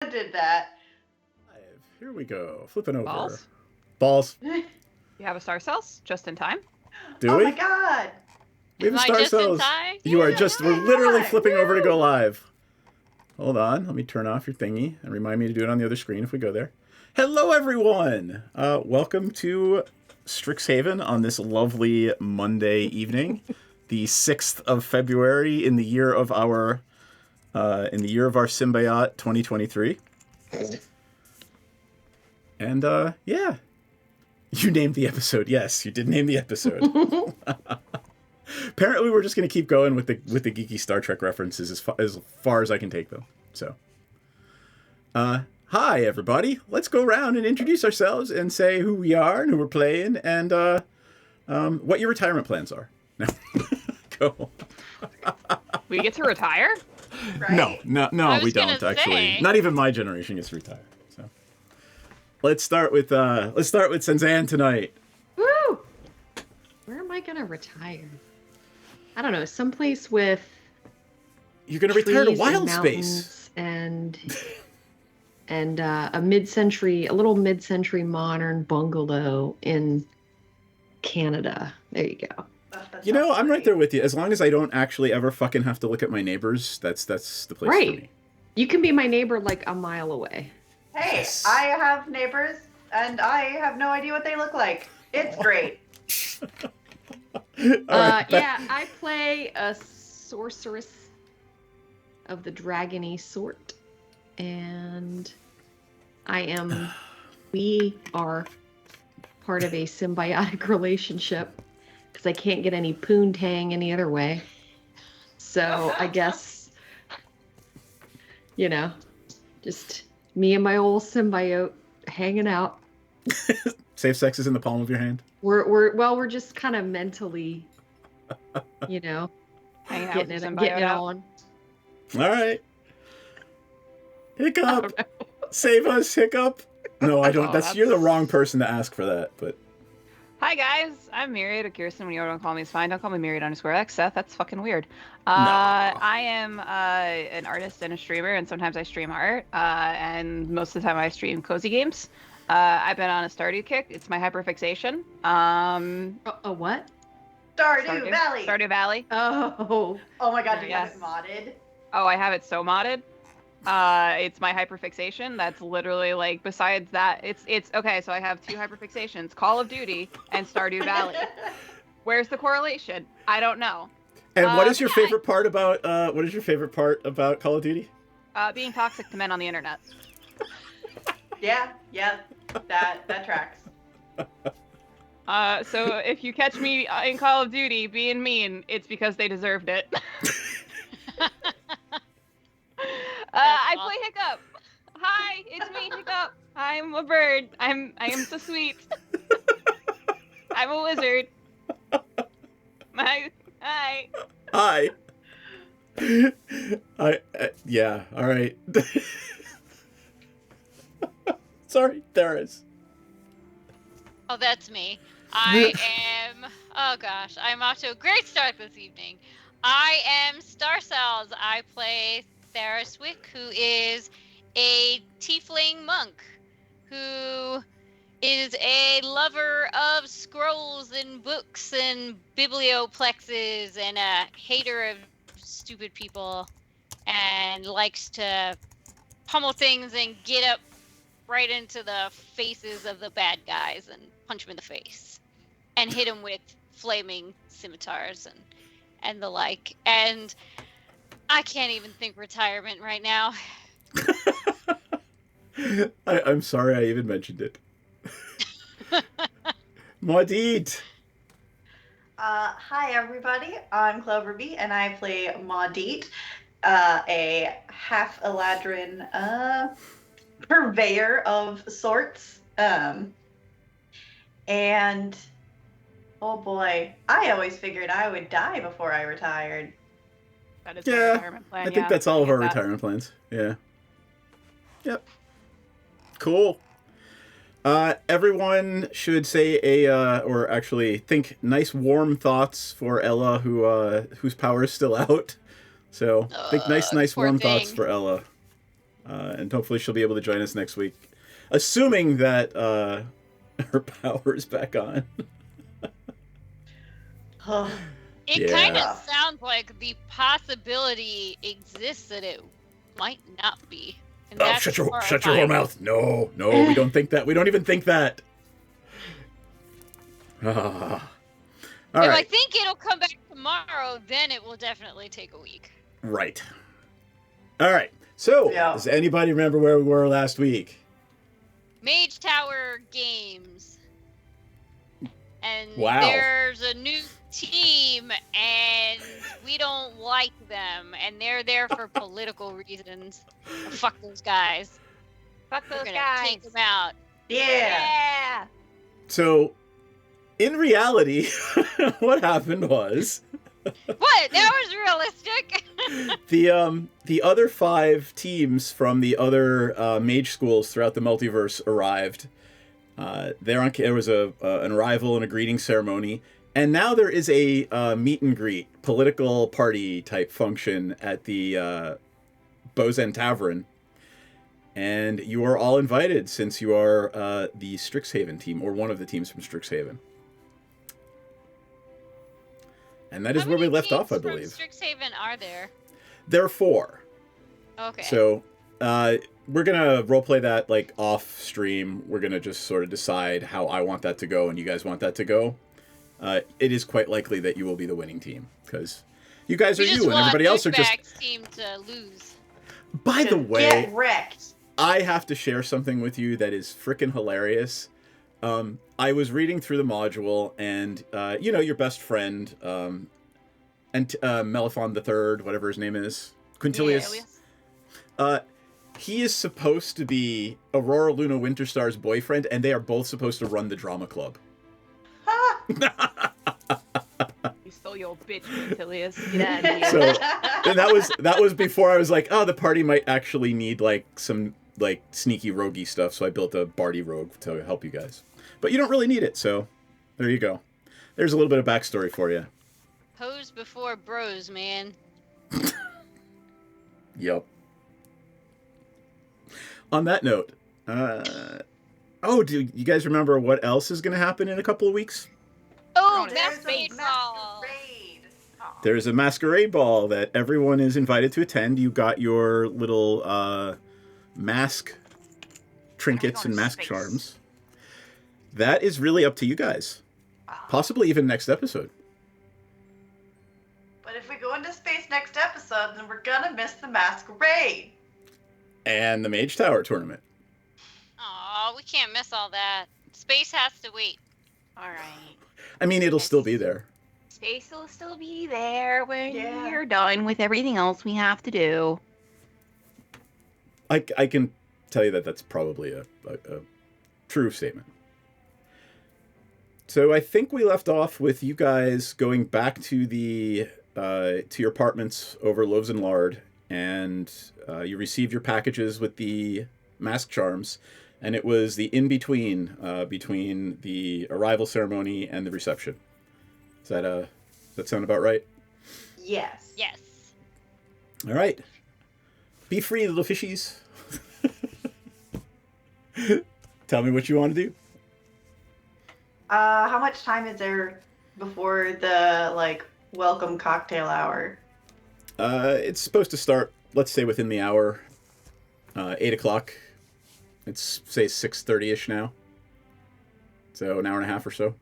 have did that. Here we go. Flipping over. Balls? Balls. You have a star cells just in time? Do we? Oh my god. We have Am I star just in cells. time? You are Yeah, just, yeah, we're literally yeah. flipping over to go live. Hold on. Let me turn off your thingy and remind me to do it on the other screen if we go there. Hello, everyone. Welcome to Strixhaven on this lovely Monday evening, the 6th of February in the year of our symbiote 2023. And yeah, you named the episode. Yes, you did name the episode. Apparently, we're just going to keep going with the geeky Star Trek references as far as I can take them. So, hi everybody. Let's go around and introduce ourselves and say who we are and who we're playing and what your retirement plans are. No, go. We get to retire? Right? No, I we was don't gonna actually. say. Not even my generation gets retired. So, let's start with Senzan tonight. Woo! Where am I gonna retire? I don't know, someplace with You're going to retire to trees and wild space. mountains and a little mid-century modern bungalow in Canada. There you go. You know, I'm right there with you. As long as I don't actually ever fucking have to look at my neighbors, that's the place for Right. me. You can be my neighbor like a mile away. Hey, Yes. I have neighbors, and I have no idea what they look like. It's great. All right, Yeah, I play a sorceress of the dragony sort, and we are part of a symbiotic relationship because I can't get any poontang any other way. So I guess, just me and my old symbiote hanging out. Safe sex is in the palm of your hand. We're just kind of mentally, Hanging out getting with it symbiote out. on. All right. Hiccup. Save us, Hiccup. No, I don't. Oh, You're the wrong person to ask for that. But Hi guys, I'm Myriad or Kirsten. When you don't call me, it's fine. Don't call me Myriad_X Seth. That's fucking weird. I am an artist and a streamer, and sometimes I stream art. And most of the time I stream cozy games. I've been on a Stardew kick. It's my hyperfixation. A what? Stardew Valley. Stardew Valley. Oh. Oh my god, do you Yes. have it modded? Oh, I have it so modded. It's my hyperfixation. That's literally like, besides that, it's okay. So I have two hyperfixations: Call of Duty and Stardew Valley. Where's the correlation? I don't know. and what is your favorite part about Call of Duty? Being toxic to men on the internet. Yeah, that tracks. So if you catch me in Call of Duty being mean, it's because they deserved it. I play Hiccup. Hi, it's me, Hiccup. I'm a bird. I am so sweet. I'm a wizard. Hi. Hi. Yeah. All right. Sorry, there is. Oh, that's me. I'm off to a great start this evening. I am Star Cells. I play Tharaswick, who is a tiefling monk who is a lover of scrolls and books and biblioplexes and a hater of stupid people and likes to pummel things and get up right into the faces of the bad guys and punch them in the face and hit them with flaming scimitars and the like. And I can't even think retirement right now. I'm sorry I even mentioned it. Maudit. Hi everybody, I'm Cloverbee, and I play Maudit, a half Eladrin purveyor of sorts. And oh boy, I always figured I would die before I retired. That is my Yeah, retirement plan. I think that's all of our I get that. retirement plans. Yeah. Yep. Cool. Everyone should say or actually think nice warm thoughts for Ella, whose power is still out. So think nice poor warm thing. thoughts for Ella. And hopefully she'll be able to join us next week, assuming that her power is back on. It Yeah. kind of sounds like the possibility exists that it might not be. And that's Shut your whole horrifying. mouth. No, we don't think that. We don't even think that. All If right. I think it'll come back tomorrow, then it will definitely take a week. Right. All right. So, Yeah. does anybody remember where we were last week? Mage Tower Games. And Wow. there's a new team, and we don't like them, and they're there for political reasons. Oh, fuck those guys. Fuck We're those gonna guys. take them out. Yeah. Yeah. So, in reality, what happened was What? That was realistic. the other 5 teams from the other mage schools throughout the multiverse arrived. There was an arrival and a greeting ceremony, and now there is a meet and greet political party type function at the Bozen Tavern, and you are all invited since you are the Strixhaven team, or one of the teams from Strixhaven. And that is How where we many left off, I teams from believe. Strixhaven are there? There are 4. Okay. So, we're gonna roleplay that like off stream. We're gonna just sort of decide how I want that to go and you guys want that to go. It is quite likely that you will be the winning team because you guys are just you and want everybody else are just. douchebag's team to lose. By the way, Get wrecked. I have to share something with you that is freaking hilarious. I was reading through the module, and your best friend, and Meliphon the Third, whatever his name is, Quintilius. He is supposed to be Aurora Luna Winterstar's boyfriend, and they are both supposed to run the drama club. You stole your bitch, Quintilius. Get out of here. So, and that was before I was like, oh, the party might actually need like some like sneaky roguey stuff, so I built a Bardy rogue to help you guys. But you don't really need it, so there you go. There's a little bit of backstory for you. Pose before bros, man. Yep. On that note, do you guys remember what else is going to happen in a couple of weeks? Oh, There's that's There's a baseball. masquerade. There's a masquerade ball that everyone is invited to attend. You got your little mask trinkets and mask charms. That is really up to you guys. Possibly even next episode. But if we go into space next episode, then we're gonna miss the masquerade. And the Mage Tower tournament. Aw, we can't miss all that. Space has to wait. All right. I mean, it'll still be there. Space will still be there when Yeah. you're done with everything else we have to do. I can tell you that that's probably a true statement. So I think we left off with you guys going back to to your apartments over Loaves and Lard, and you received your packages with the mask charms, and it was the in-between between the arrival ceremony and the reception. Does that sound about right? Yes. Yes. All right. Be free, little fishies. Tell me what you want to do. How much time is there before the welcome cocktail hour? It's supposed to start, let's say, within the hour. 8 o'clock. It's, say, 6:30-ish now. So an hour and a half or so.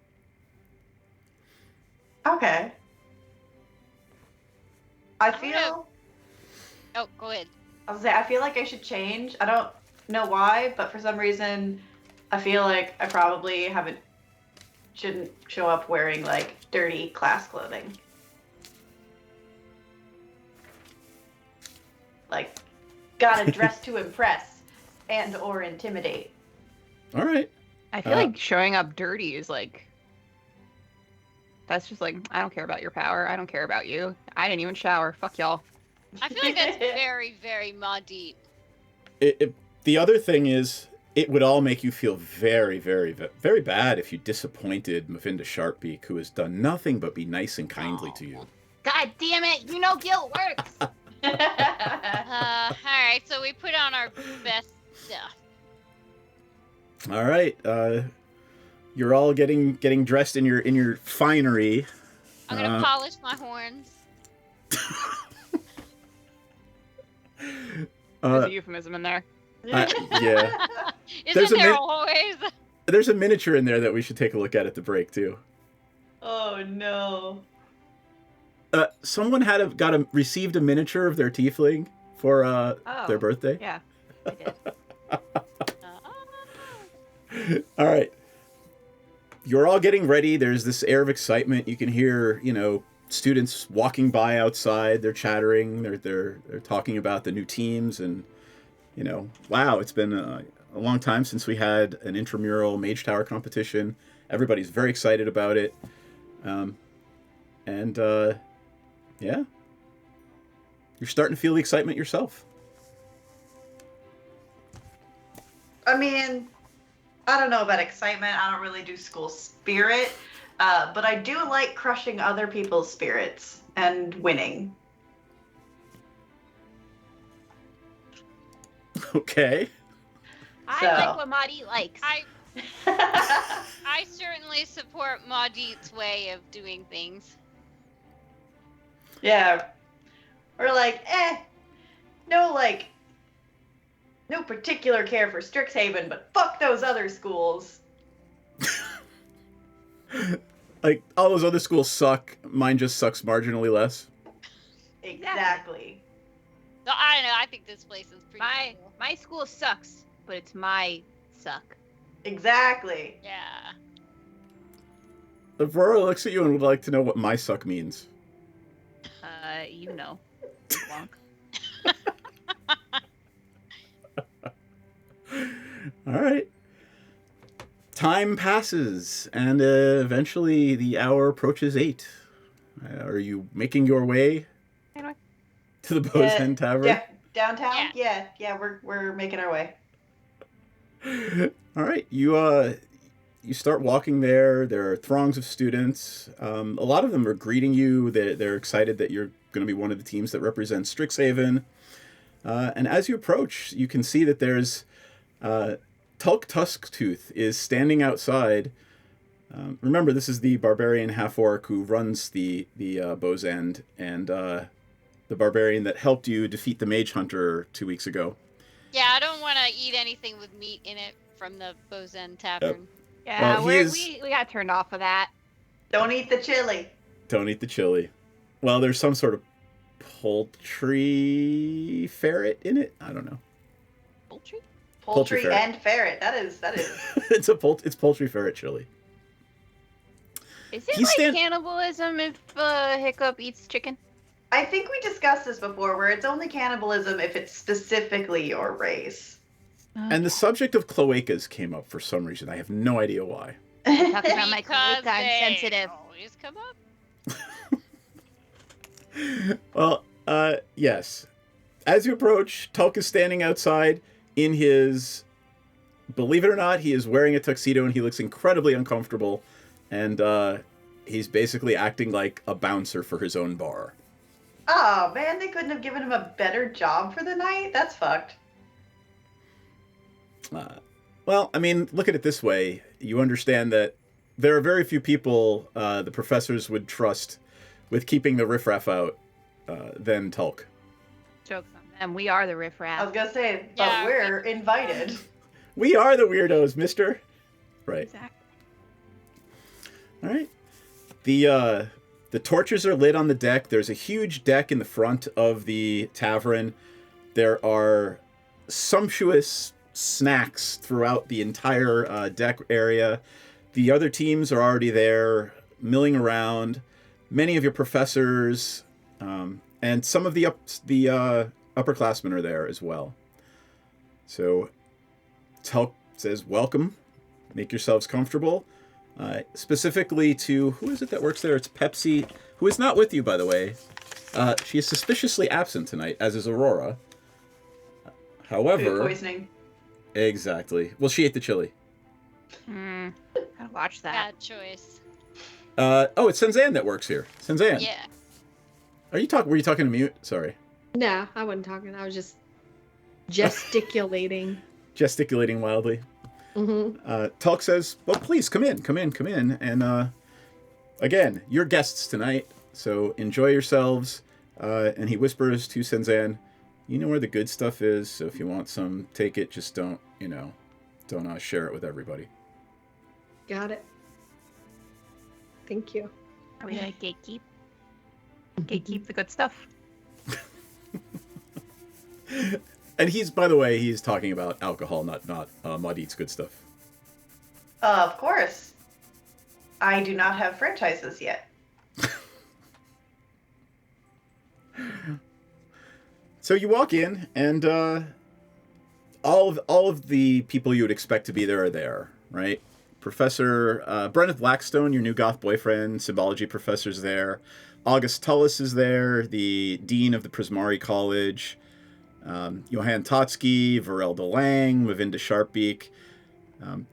Okay. I gonna- feel. Oh, go ahead. I was gonna say I feel like I should change. I don't know why, but for some reason, I feel like I probably shouldn't show up wearing dirty class clothing. Gotta dress to impress and or intimidate. All right. I feel like showing up dirty is that's just I don't care about your power. I don't care about you. I didn't even shower. Fuck y'all. I feel like that's very, very Maudit. The other thing is, it would all make you feel very, very, very bad if you disappointed Mavinda Sharpbeak, who has done nothing but be nice and kindly to you. God damn it! You know guilt works. All right, so we put on our best stuff. All right. You're all getting dressed in your finery. I'm gonna polish my horns. There's a euphemism in there. Yeah. Isn't there always? There's a miniature in there that we should take a look at the break too. Oh no. Someone received a miniature of their tiefling for their birthday. Yeah, I did. All right. You're all getting ready. There's this air of excitement. You can hear, students walking by outside. They're chattering. They're talking about the new teams and, wow, it's been a long time since we had an intramural Mage Tower competition. Everybody's very excited about it. Yeah. You're starting to feel the excitement yourself. I mean, I don't know about excitement. I don't really do school spirit, but I do like crushing other people's spirits and winning. Okay. I So- like what Maudie likes. I certainly support Maudit's way of doing things. Yeah. Or like, no particular care for Strixhaven, but fuck those other schools. Like, all those other schools suck. Mine just sucks marginally less. Exactly. So I don't know. I think this place is pretty cool. My school sucks, but it's my suck. Exactly. Yeah. Aurora looks at you and would like to know what my suck means. You know. Wonk. All right. Time passes, and eventually the hour approaches 8. Are you making your way to the Bow's End Tavern? Downtown? Yeah, we're making our way. All right, you start walking there. There are throngs of students. A lot of them are greeting you. They're excited that you're going to be one of the teams that represents Strixhaven. And as you approach, you can see that there's Tulk Tusktooth is standing outside. Remember, this is the barbarian half-orc who runs the Bow's End, and the barbarian that helped you defeat the Mage Hunter 2 weeks ago. Yeah, I don't want to eat anything with meat in it from the Bow's End Tavern. Yeah, Well, we got turned off of that. Don't eat the chili. Don't eat the chili. Well, there's some sort of poultry ferret in it. I don't know. Poultry? Poultry ferret. and ferret. That is. It's poultry ferret chili. Is it He's cannibalism if Hiccup eats chicken? I think we discussed this before, where it's only cannibalism if it's specifically your race. And the subject of cloacas came up for some reason. I have no idea why. Talking about my Because cloaca, I'm they sensitive. always come up. Well, yes. As you approach, Tulk is standing outside in his... Believe it or not, he is wearing a tuxedo and he looks incredibly uncomfortable. And he's basically acting like a bouncer for his own bar. Oh man, they couldn't have given him a better job for the night? That's fucked. Well, I mean, look at it this way. You understand that there are very few people the professors would trust with keeping the riffraff out than Tulk. Jokes on them. We are the I was riffraff. gonna say, but Yeah. we're invited. We are the weirdos, mister. Right. Exactly. All right. The torches are lit on the deck. There's a huge deck in the front of the tavern. There are sumptuous snacks throughout the entire deck area. The other teams are already there, milling around. Many of your professors and some of the upperclassmen are there as well. So Tulk says, "Welcome. Make yourselves comfortable." Specifically to, who is it that works there? It's Pepsi, who is not with you, by the way. She is suspiciously absent tonight, as is Aurora. However... Food poisoning. Exactly. Well, she ate the chili. Gotta watch that. Bad choice. Oh, it's Senzan that works here. Senzan. Yeah. Were you talking to mute? Sorry. No, I wasn't talking. I was just gesticulating. Gesticulating wildly. Talk says, well, please, come in. And again, you're guests tonight, so enjoy yourselves. And he whispers to Senzan, you know where the good stuff is, so if you want some, take it. Just don't share it with everybody. Got it. Thank you. Are we gonna gatekeep? Gatekeep the good stuff. And by the way, he's talking about alcohol, not Maud Eats Good Stuff. Of course. I do not have franchises yet. So you walk in, and all of the people you would expect to be there are there, right? Professor Brenneth Blackstone, your new goth boyfriend, symbology professor's there. August Tullis is there, the dean of the Prismari College. Johann Totsky, Varel DeLang, Mavinda Sharpbeak.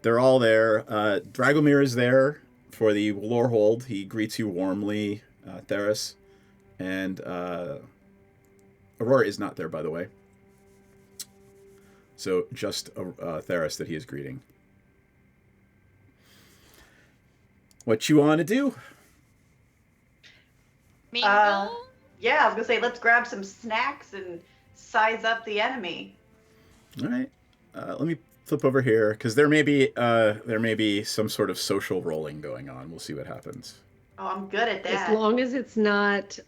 They're all there. Dragomir is there for the Lorehold. He greets you warmly, Theris. And Aurora is not there, by the way. So just Theris that he is greeting. What you want to do? Mingle? Yeah, I was gonna say let's grab some snacks and size up the enemy. All right. Let me flip over here because there may be some sort of social rolling going on. We'll see what happens. Oh, I'm good at that. As long as it's not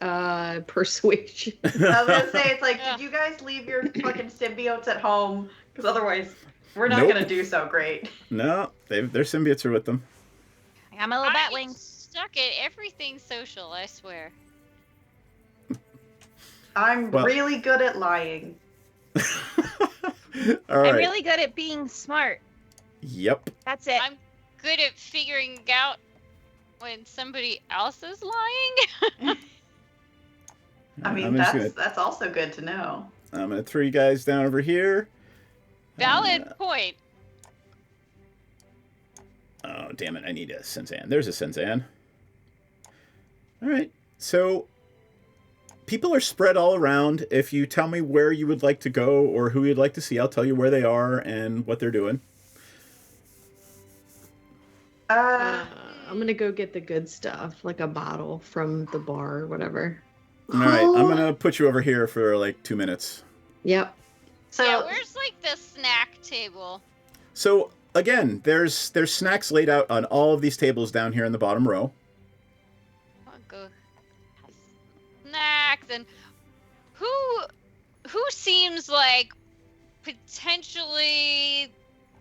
persuasion. I was gonna say it's like, did you guys leave your fucking symbiotes at home? Because otherwise, we're not gonna do so great. No, their symbiotes are with them. I'm a little I batwing. suck at everything social, I swear. I'm really good at lying. All right. I'm really good at being smart. Yep. That's it. I'm good at figuring out when somebody else is lying. I mean, that's also good to know. I'm gonna throw you guys down over here. Valid point. Oh, damn it. I need a Senzan. There's a Senzan. All right. So, people are spread all around. If you tell me where you would like to go or who you'd like to see, I'll tell you where they are and what they're doing. I'm going to go get the good stuff, like a bottle from the bar or whatever. All right. I'm going to put you over here for like 2 minutes. Yep. So Yeah, where's like the snack table? So, again, there's snacks laid out on all of these tables down here in the bottom row. I'll go have snacks. And who seems like potentially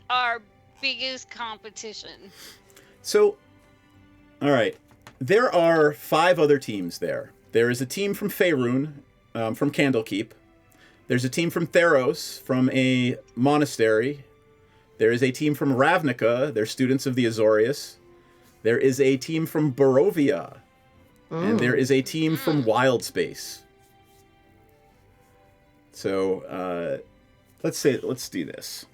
our biggest competition? So, all right. There are 5 other teams there. There is a team from Faerun, from Candlekeep. There's a team from Theros, from a monastery. There is a team from Ravnica. They're students of the Azorius. There is a team from Barovia. And there is a team from Wild Space. So, let's do this.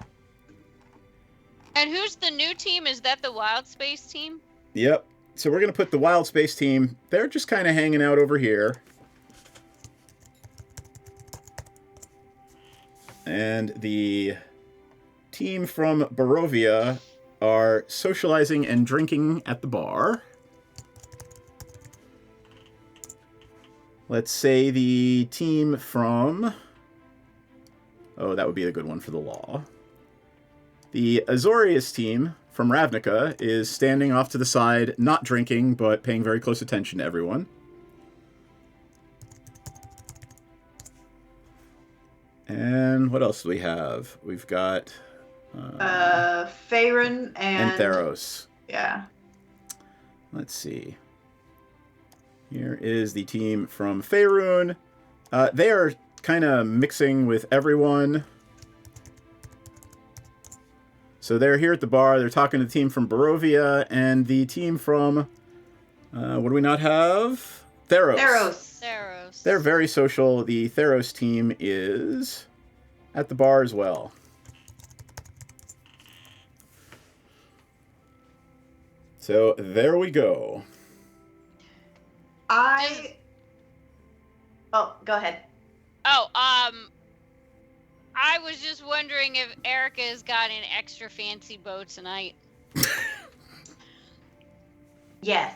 And who's the new team? Is that the Wild Space team? Yep. So we're going to put the Wild Space team, they're just kind of hanging out over here. And the team from Barovia are socializing and drinking at the bar. Let's say the team from... Oh, that would be a good one for the law. The Azorius team from Ravnica is standing off to the side, not drinking, but paying very close attention to everyone. And what else do we have? We've got... Faerun and Theros. Yeah. Let's see. Here is the team from Faerun. They are kind of mixing with everyone. So they're here at the bar. They're talking to the team from Barovia and the team from... what do we not have? Theros. Theros. They're very social. The Theros team is at the bar as well. So there we go. Oh, go ahead. Oh, I was just wondering if Erica's got an extra fancy bow tonight. Yes.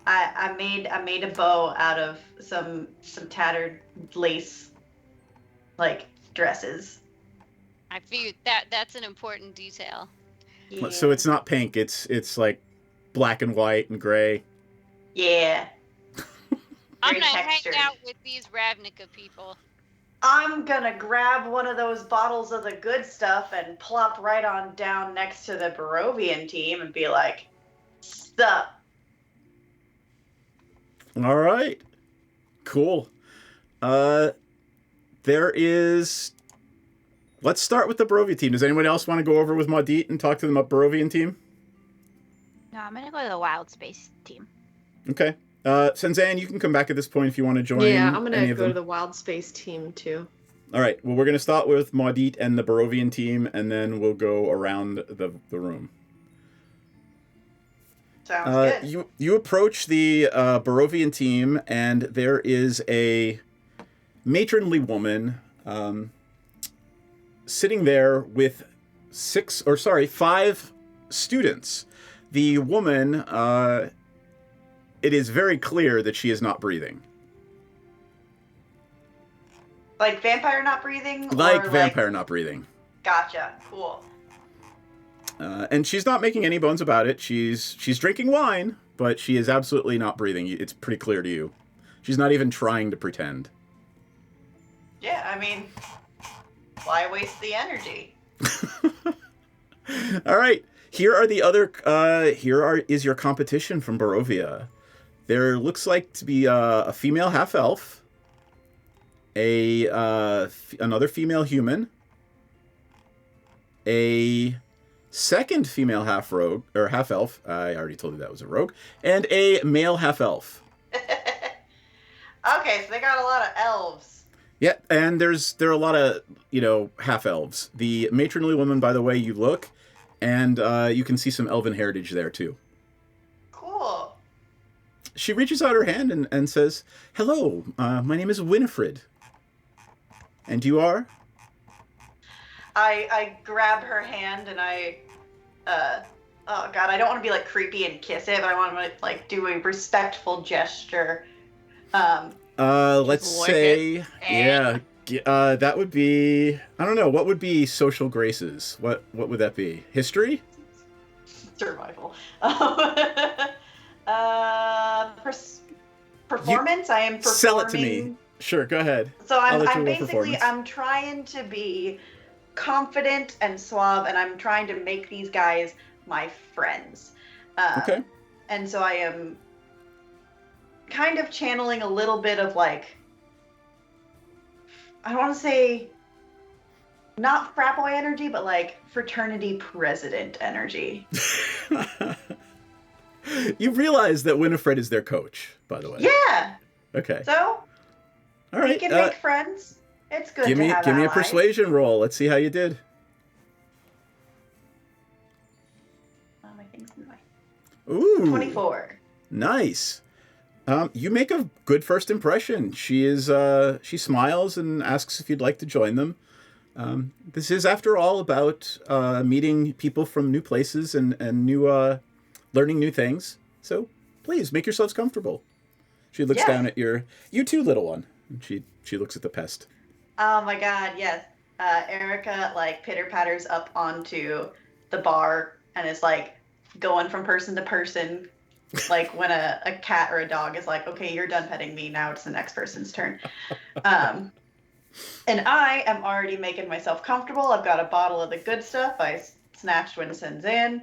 I made a bow out of some tattered lace like dresses. I figured that's an important detail. Yeah. So it's not pink. It's like black and white and gray. Yeah. I'm Very gonna textured. hang out with these Ravnica people. I'm gonna grab one of those bottles of the good stuff and plop right on down next to the Barovian team and be like, "Sup?" All right. Cool. There is. Let's start with the Barovian team. Does anyone else want to go over with Maudit and talk to the Barovian team? No, I'm gonna go to the Wild Space team. Okay. Senzan, you can come back at this point if you want to join. Yeah, I'm any gonna of go them. to the Wild Space team too. All right. Well, we're going to start with Maudit and the Barovian team, and then we'll go around the room. Sounds good. You approach the Barovian team, and there is a matronly woman sitting there with 5 students. The woman, it is very clear that she is not breathing. Like vampire not breathing? Like or vampire not breathing. Gotcha. Cool. And she's not making any bones about it. She's drinking wine, but she is absolutely not breathing. It's pretty clear to you. She's not even trying to pretend. Yeah, I mean, why waste the energy? All right. Here are the other. Is your competition from Barovia. There looks like to be a female half elf, another female human, a second female half rogue or half elf. I already told you that was a rogue, and a male half elf. Okay, so they got a lot of elves. Yeah, and there are a lot of half elves. The matronly woman, by the way, you look, and you can see some elven heritage there too. Cool. She reaches out her hand and says, "Hello, my name is Winifred. And you are?" I grab her hand and oh god, I don't want to be like creepy and kiss it, but I want to like do a respectful gesture. Let's lick say, yeah, that would be, I don't know, what would be social graces? What would that be? History? Survival. Performance. I am performing. Sell it to me. Sure, go ahead. So I'll let you I'm roll basically performance. I'm trying to be confident and suave, and I'm trying to make these guys my friends. Okay. And so I am kind of channeling a little bit of like, I don't want to say not frat boy energy, but like fraternity president energy. You realize that Winifred is their coach, by the way. Yeah. Okay. So All right. we can make friends. It's good give to me have a allies. persuasion roll. Let's see how you did. My thing's in my Ooh. 24. Nice. You make a good first impression. She smiles and asks if you'd like to join them. This is, after all, about meeting people from new places and new learning new things. So please make yourselves comfortable. She looks Yes. down at you too, little one. And she looks at the pest. Oh my god, yes. Erica like pitter patters up onto the bar and is like going from person to person. Like when a cat or a dog is like, okay, you're done petting me, now it's the next person's turn. And I am already making myself comfortable. I've got a bottle of the good stuff I snatched when Senzan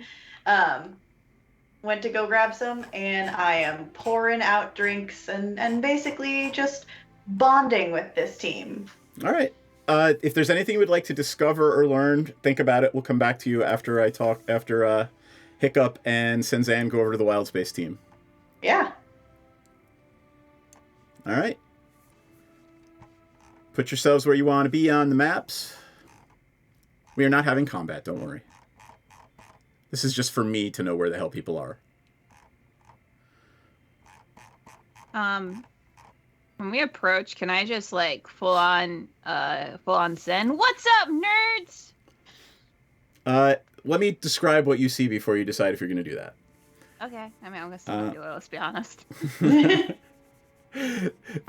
went to go grab some, and I am pouring out drinks and basically just bonding with this team. All right. If there's anything you would like to discover or learn, think about it. We'll come back to you after Hiccup and Senzan go over to the Wild Space team. Yeah. All right. Put yourselves where you want to be on the maps. We are not having combat, don't worry. This is just for me to know where the hell people are. When we approach, can I just like full on send? What's up, nerds? Let me describe what you see before you decide if you're going to do that. Okay, I mean I'm gonna still do it. Let's be honest.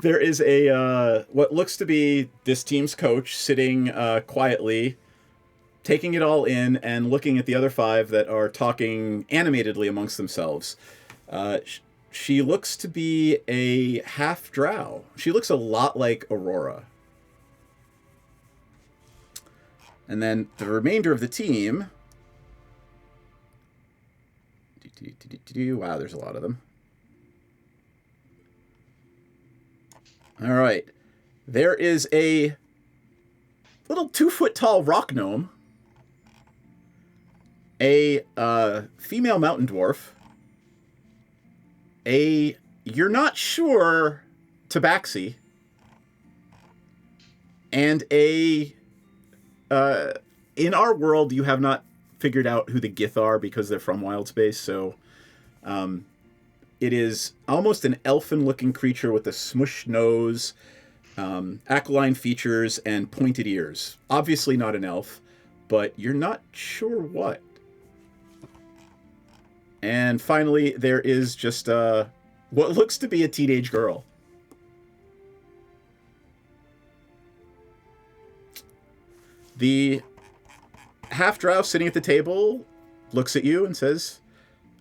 There is a what looks to be this team's coach sitting quietly, taking it all in and looking at the other 5 that are talking animatedly amongst themselves. She looks to be a half drow. She looks a lot like Aurora. And then the remainder of the team. Wow, there's a lot of them. All right. There is a little 2-foot-tall rock gnome, a female mountain dwarf, a you're not sure tabaxi, and a in our world you have not figured out who the Gith are because they're from Wild Space, so it is almost an elfin-looking creature with a smushed nose, aquiline features, and pointed ears. Obviously not an elf, but you're not sure what. And finally, there is just what looks to be a teenage girl. The half-drow sitting at the table looks at you and says,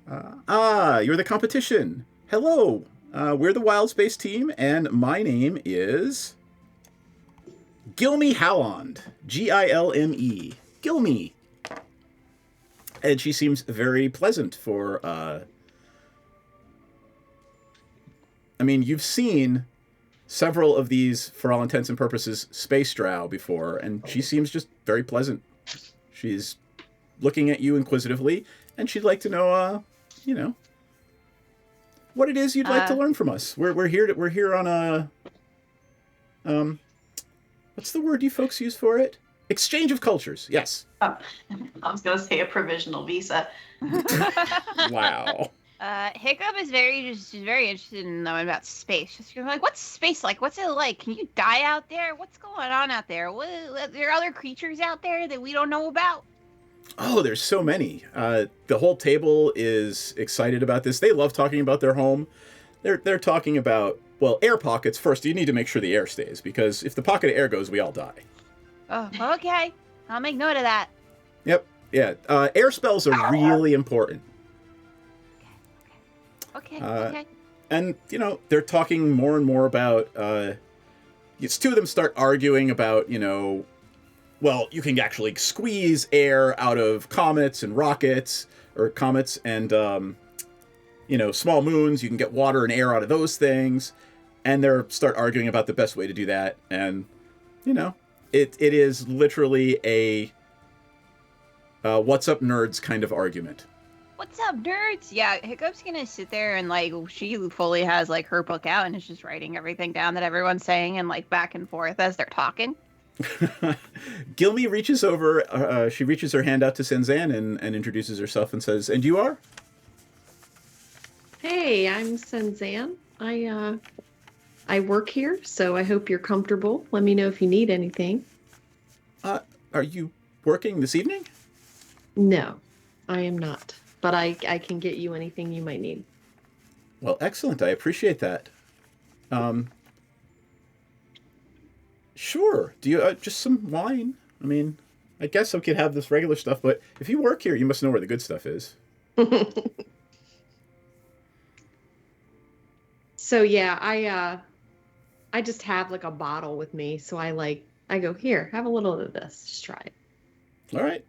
you're the competition. Hello, we're the Wild Space team, and my name is Gilme Howland. Gilme. Gilme. And she seems very pleasant for, I mean, you've seen several of these, for all intents and purposes, space drow before, and she seems just very pleasant. She's looking at you inquisitively, and she'd like to know, what it is you'd like to learn from us. We're here on a, what's the word you folks use for it? Exchange of cultures. Yes. I was gonna say a provisional visa. Wow. Hiccup is very interested in knowing about space. Just like, what's space like? What's it like? Can you die out there? What's going on out there? Are there other creatures out there that we don't know about? Oh, there's so many. The whole table is excited about this. They love talking about their home. They're talking about, well, air pockets. First, you need to make sure the air stays, because if the pocket of air goes, we all die. Oh, okay. I'll make note of that. Yep. Yeah. Air spells are really important. Okay. And, they're talking more and more about, it's 2 of them start arguing about, well, you can actually squeeze air out of comets and rockets, or comets and, small moons. You can get water and air out of those things. And they start arguing about the best way to do that. And, it is literally a what's up, nerds kind of argument. What's up, nerds? Yeah, Hiccup's gonna sit there and, she fully has, her book out and is just writing everything down that everyone's saying and, back and forth as they're talking. Gilme reaches over, she reaches her hand out to Senzan and introduces herself and says, "And you are?" Hey, I'm Senzan. I work here, so I hope you're comfortable. Let me know if you need anything. Are you working this evening? No, I am not. But I can get you anything you might need. Well, excellent. I appreciate that. Sure. Do you just some wine? I mean, I guess I could have this regular stuff, but if you work here, you must know where the good stuff is. So yeah, I just have a bottle with me, so I go, here, have a little of this, just try it. All right.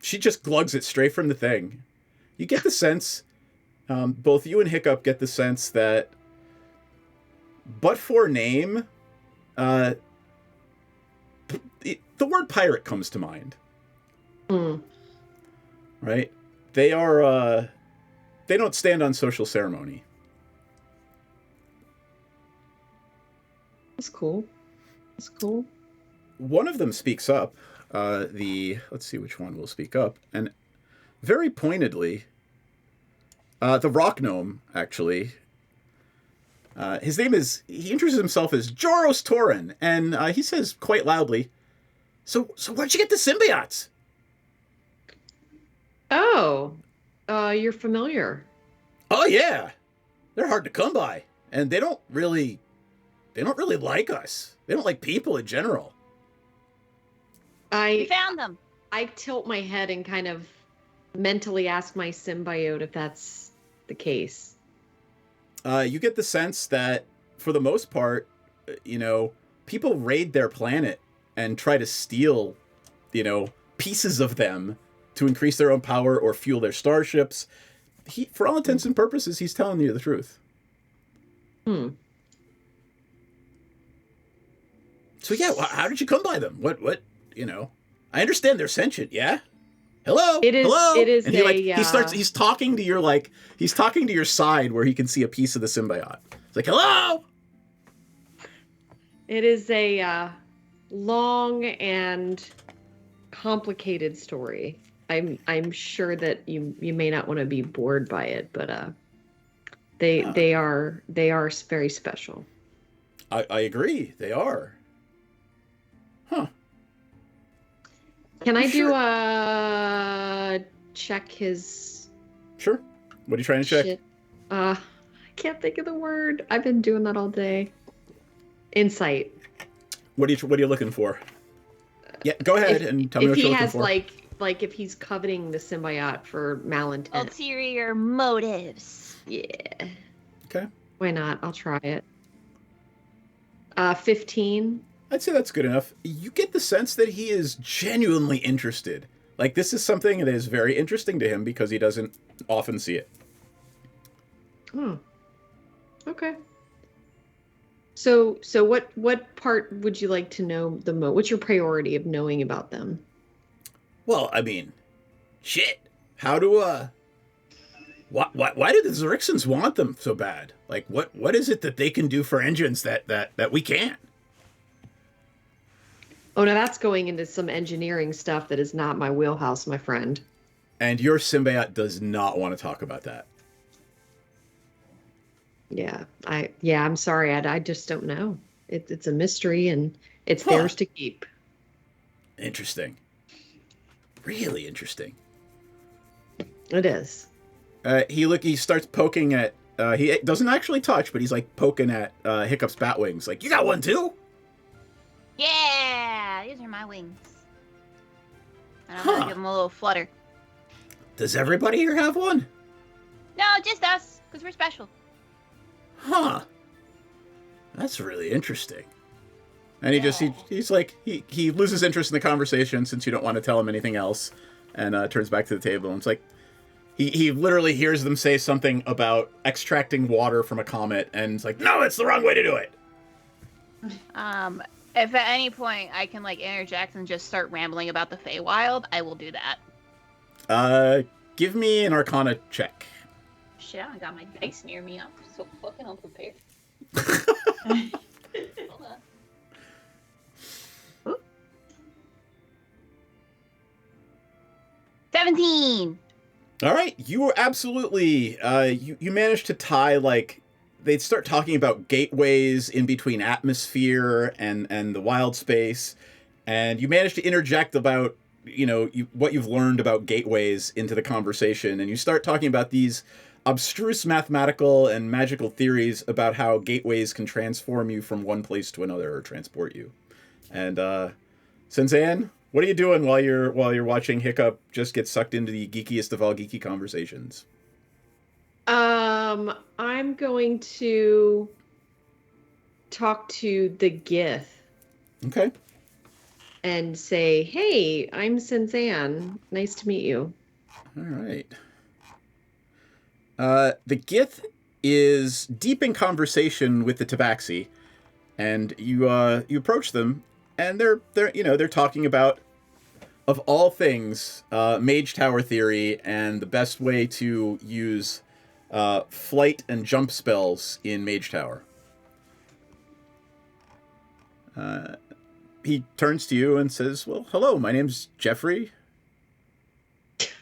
She just glugs it straight from the thing. You get the sense, both you and Hiccup get the sense that, but for name, the word pirate comes to mind. Right? They are, they don't stand on social ceremony. That's cool. That's cool. One of them speaks up. Let's see which one will speak up. And very pointedly, the rock gnome, actually, His name is, he introduces himself as Joros Torin, and he says quite loudly, So where'd you get the symbiotes? Oh, you're familiar. Oh yeah, they're hard to come by, and they don't really like us. They don't like people in general. We found them. I tilt my head and kind of mentally ask my symbiote if that's the case. You get the sense that, for the most part, people raid their planet and try to steal, pieces of them to increase their own power or fuel their starships. For all intents and purposes, he's telling you the truth. So yeah, how did you come by them? What, I understand they're sentient, yeah? Hello? Hello? It is and he's talking to your side where he can see a piece of the symbiote. It's like, hello? It is a long and complicated story. I'm sure that you may not want to be bored by it, but they are very special. I agree. They are. Huh. Can I do a check his... Sure. What are you trying to check? Shit. I can't think of the word. I've been doing that all day. Insight. What are you looking for? Yeah, go ahead and tell me what you're looking for. If he has like if he's coveting the symbiote for malintent. Ulterior motives. Yeah. Okay. Why not? I'll try it. 15. I'd say that's good enough. You get the sense that he is genuinely interested. Like, this is something that is very interesting to him because he doesn't often see it. Oh. Okay. So what part would you like to know the most? What's your priority of knowing about them? Well, I mean, shit. How do why do the Zerixans want them so bad? Like, what is it that they can do for engines that we can't? Oh, now that's going into some engineering stuff that is not my wheelhouse, my friend. And your symbiote does not want to talk about that. Yeah, I'm sorry. I just don't know. It's a mystery, and it's theirs to keep. Interesting. Really interesting. It is. He starts poking at. He doesn't actually touch, but he's like poking at Hiccup's bat wings. Like, you got one too? Yeah, these are my wings. And I'm gonna give them a little flutter. Does everybody here have one? No, just us, because we're special. Huh. That's really interesting. And he's like, he loses interest in the conversation since you don't want to tell him anything else, and turns back to the table. And it's like, he literally hears them say something about extracting water from a comet, and it's like, no, it's the wrong way to do it. If at any point I can interject and just start rambling about the Feywild, I will do that. Give me an Arcana check. Shit, I got my dice near me. I'm so fucking unprepared. Hold on. Ooh. 17. All right, you were absolutely you managed to tie they'd start talking about gateways in between atmosphere and the wild space, and you managed to interject about what you've learned about gateways into the conversation, and you start talking about these abstruse mathematical and magical theories about how gateways can transform you from one place to another or transport you. And Senzan, what are you doing while you're watching Hiccup just get sucked into the geekiest of all geeky conversations? I'm going to talk to the Gith. Okay. And say, hey, I'm Senzan. Nice to meet you. All right. The Gith is deep in conversation with the Tabaxi, and you approach them, and they're talking about, of all things, Mage Tower theory and the best way to use flight and jump spells in Mage Tower. He turns to you and says, "Well, hello, my name's Jeffrey.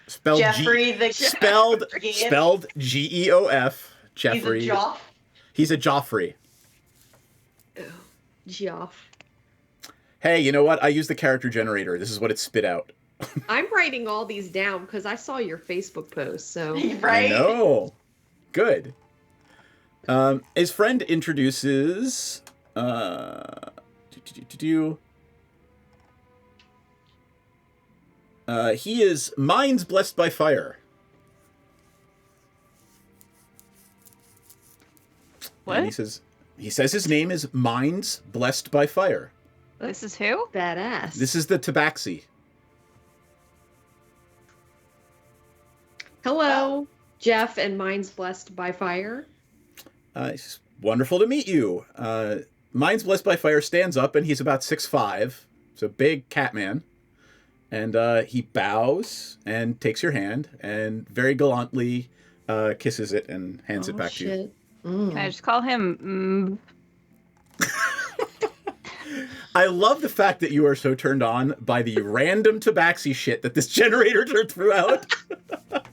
Spelled Jeffrey spelled Geof. Jeffrey. He's a Joff. He's a Joffrey. Geoff. Hey, you know what? I use the character generator. This is what it spit out. I'm writing all these down because I saw your Facebook post. So Right? I know. Good. His friend introduces. He is Minds Blessed by Fire. What? And he says his name is Minds Blessed by Fire. This is who? badass. This is the Tabaxi. Hello, Jeff, and Mine's Blessed by Fire. It's wonderful to meet you. Minds Blessed by Fire stands up, and he's about 6'5". He's a big cat man. And he bows and takes your hand and very gallantly kisses it and hands it back to you. Mm. Can I just call him? I love the fact that you are so turned on by the random tabaxi shit that this generator threw out.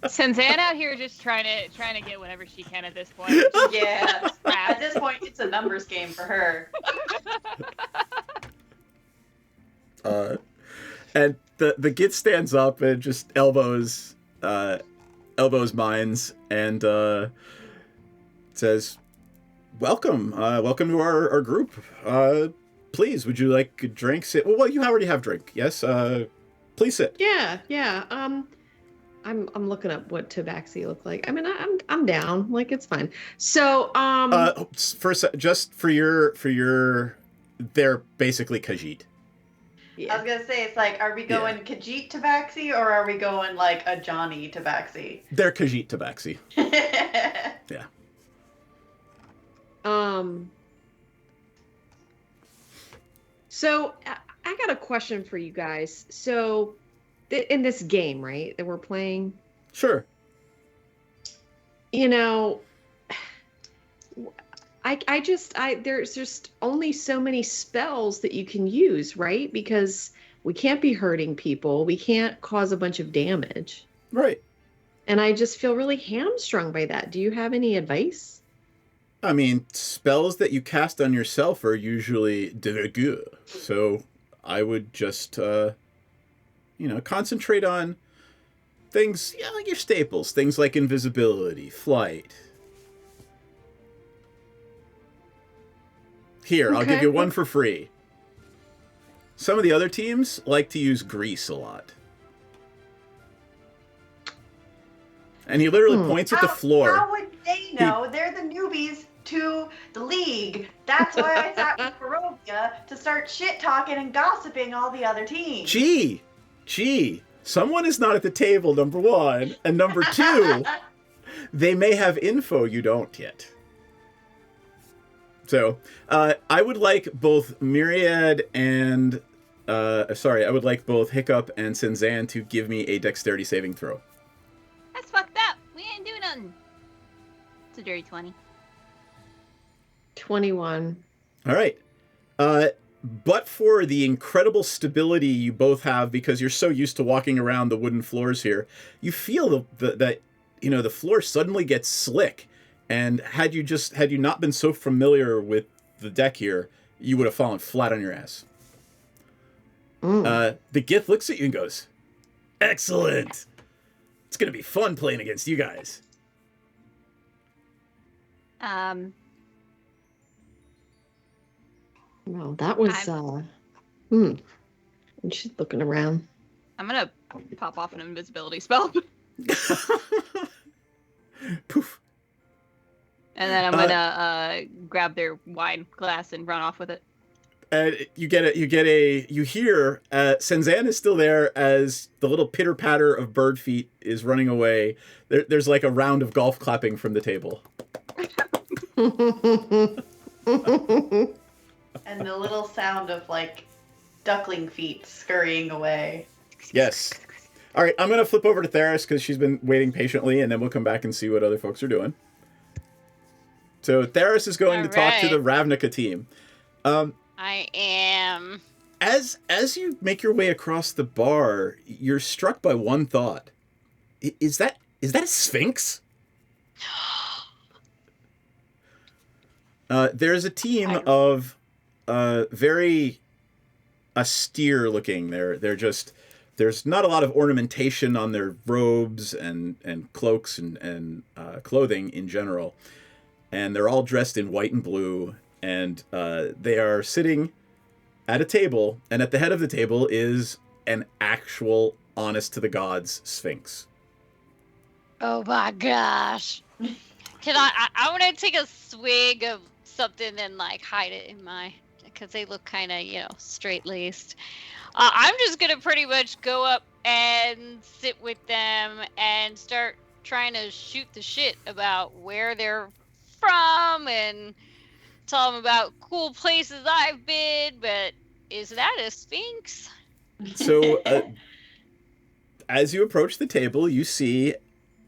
Suzanne out here just trying to get whatever she can at this point. Yeah. At this point, it's a numbers game for her. And the git stands up and just elbows Minds and says, welcome to our group. Please, would you like a drink? Sit. Well, you already have drink. Yes. Please sit. Yeah. I'm looking up what tabaxi look like. I mean, I'm down. Like, it's fine. So Just for your, they're basically Khajiit. yeah. I was gonna say, it's like, are we going Khajiit Tabaxi or are we going like a Johnny Tabaxi? They're Khajiit Tabaxi. Yeah. So I got a question for you guys. So in this game, right, that we're playing, Sure. you know, there's just only so many spells that you can use, right? Because we can't be hurting people. We can't cause a bunch of damage. Right. And I just feel really hamstrung by that. Do you have any advice? I mean, spells that you cast on yourself are usually de rigueur. So I would just, concentrate on things, like your staples. Things like invisibility, flight. Here, I'll give Okay. you one for free. Some of the other teams like to use grease a lot. And he literally points at the floor. How would they know? They're the newbies to the league. That's why I sat with Barovia to start shit talking and gossiping all the other teams. Gee, someone is not at the table, number one. And number two, they may have info you don't yet. So, I would like both Myriad and, I would like both Hiccup and Senzan to give me a dexterity saving throw. That's fucked up. We ain't do nothing. It's a dirty 20. 21. All right. But for the incredible stability you both have, because you're so used to walking around the wooden floors here, you feel that the floor suddenly gets slick. And had you not been so familiar with the deck here, you would have fallen flat on your ass. The Gith looks at you and goes, "Excellent. It's gonna be fun playing against you guys." Well, that was And she's looking around. I'm gonna pop off an invisibility spell. Poof. And then I'm gonna grab their wine glass and run off with it. And you hear Senzan is still there as the little pitter patter of bird feet is running away. There's like a round of golf clapping from the table. And the little sound of like duckling feet scurrying away. Yes. All right, I'm going to flip over to Theris because she's been waiting patiently, and then we'll come back and see what other folks are doing. So Theris is going to talk to the Ravnica team. I am. As you make your way across the bar, you're struck by one thought. Is that a sphinx? There's a team of very austere looking. They're just, there's not a lot of ornamentation on their robes and cloaks and clothing in general. And they're all dressed in white and blue. And they are sitting at a table. And at the head of the table is an actual, honest to the gods Sphinx. Oh my gosh. Can I want to take a swig of something and like hide it in my, because they look kind of, straight-laced. I'm just going to pretty much go up and sit with them and start trying to shoot the shit about where they're from and tell them about cool places I've been, but is that a Sphinx? So, as you approach the table, you see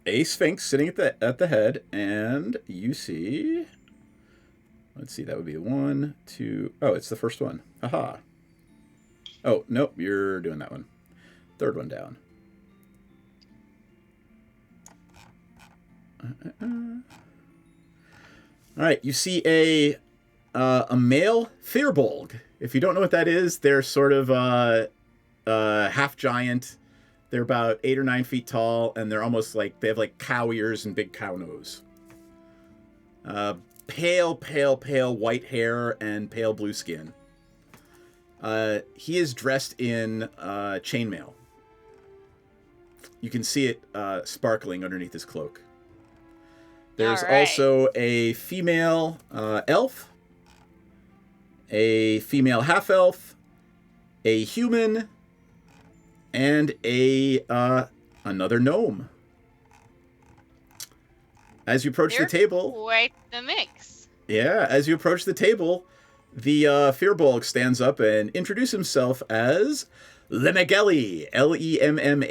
a Sphinx sitting at the head, and you see... Let's see, that would be 1, 2... Oh, it's the first one. Haha. Oh, nope, you're doing that one. Third one down. All right, you see a male Firbolg. If you don't know what that is, they're sort of half giant. They're about 8 or 9 feet tall, and they're almost like, they have like cow ears and big cow nose. Pale white hair and pale blue skin. He is dressed in chainmail. You can see it sparkling underneath his cloak. There's also a female elf, a female half-elf, a human, and another gnome. As you approach the table... Quite the mix. Yeah, as you approach the table, the Firbolg stands up and introduces himself as Lemageli, Lemmageli.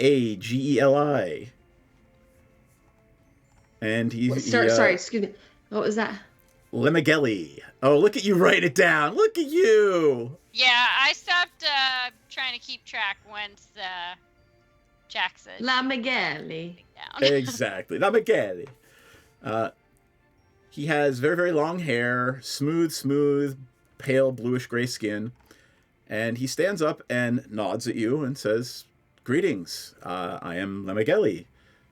And sorry, excuse me. What was that? Lemageli. Oh, look at you write it down. Look at you. Yeah, I stopped trying to keep track once Jack said. Lemageli. Exactly, Lemageli. He has very, very long hair, smooth, pale bluish gray skin, and he stands up and nods at you and says, "Greetings. I am Lemageli.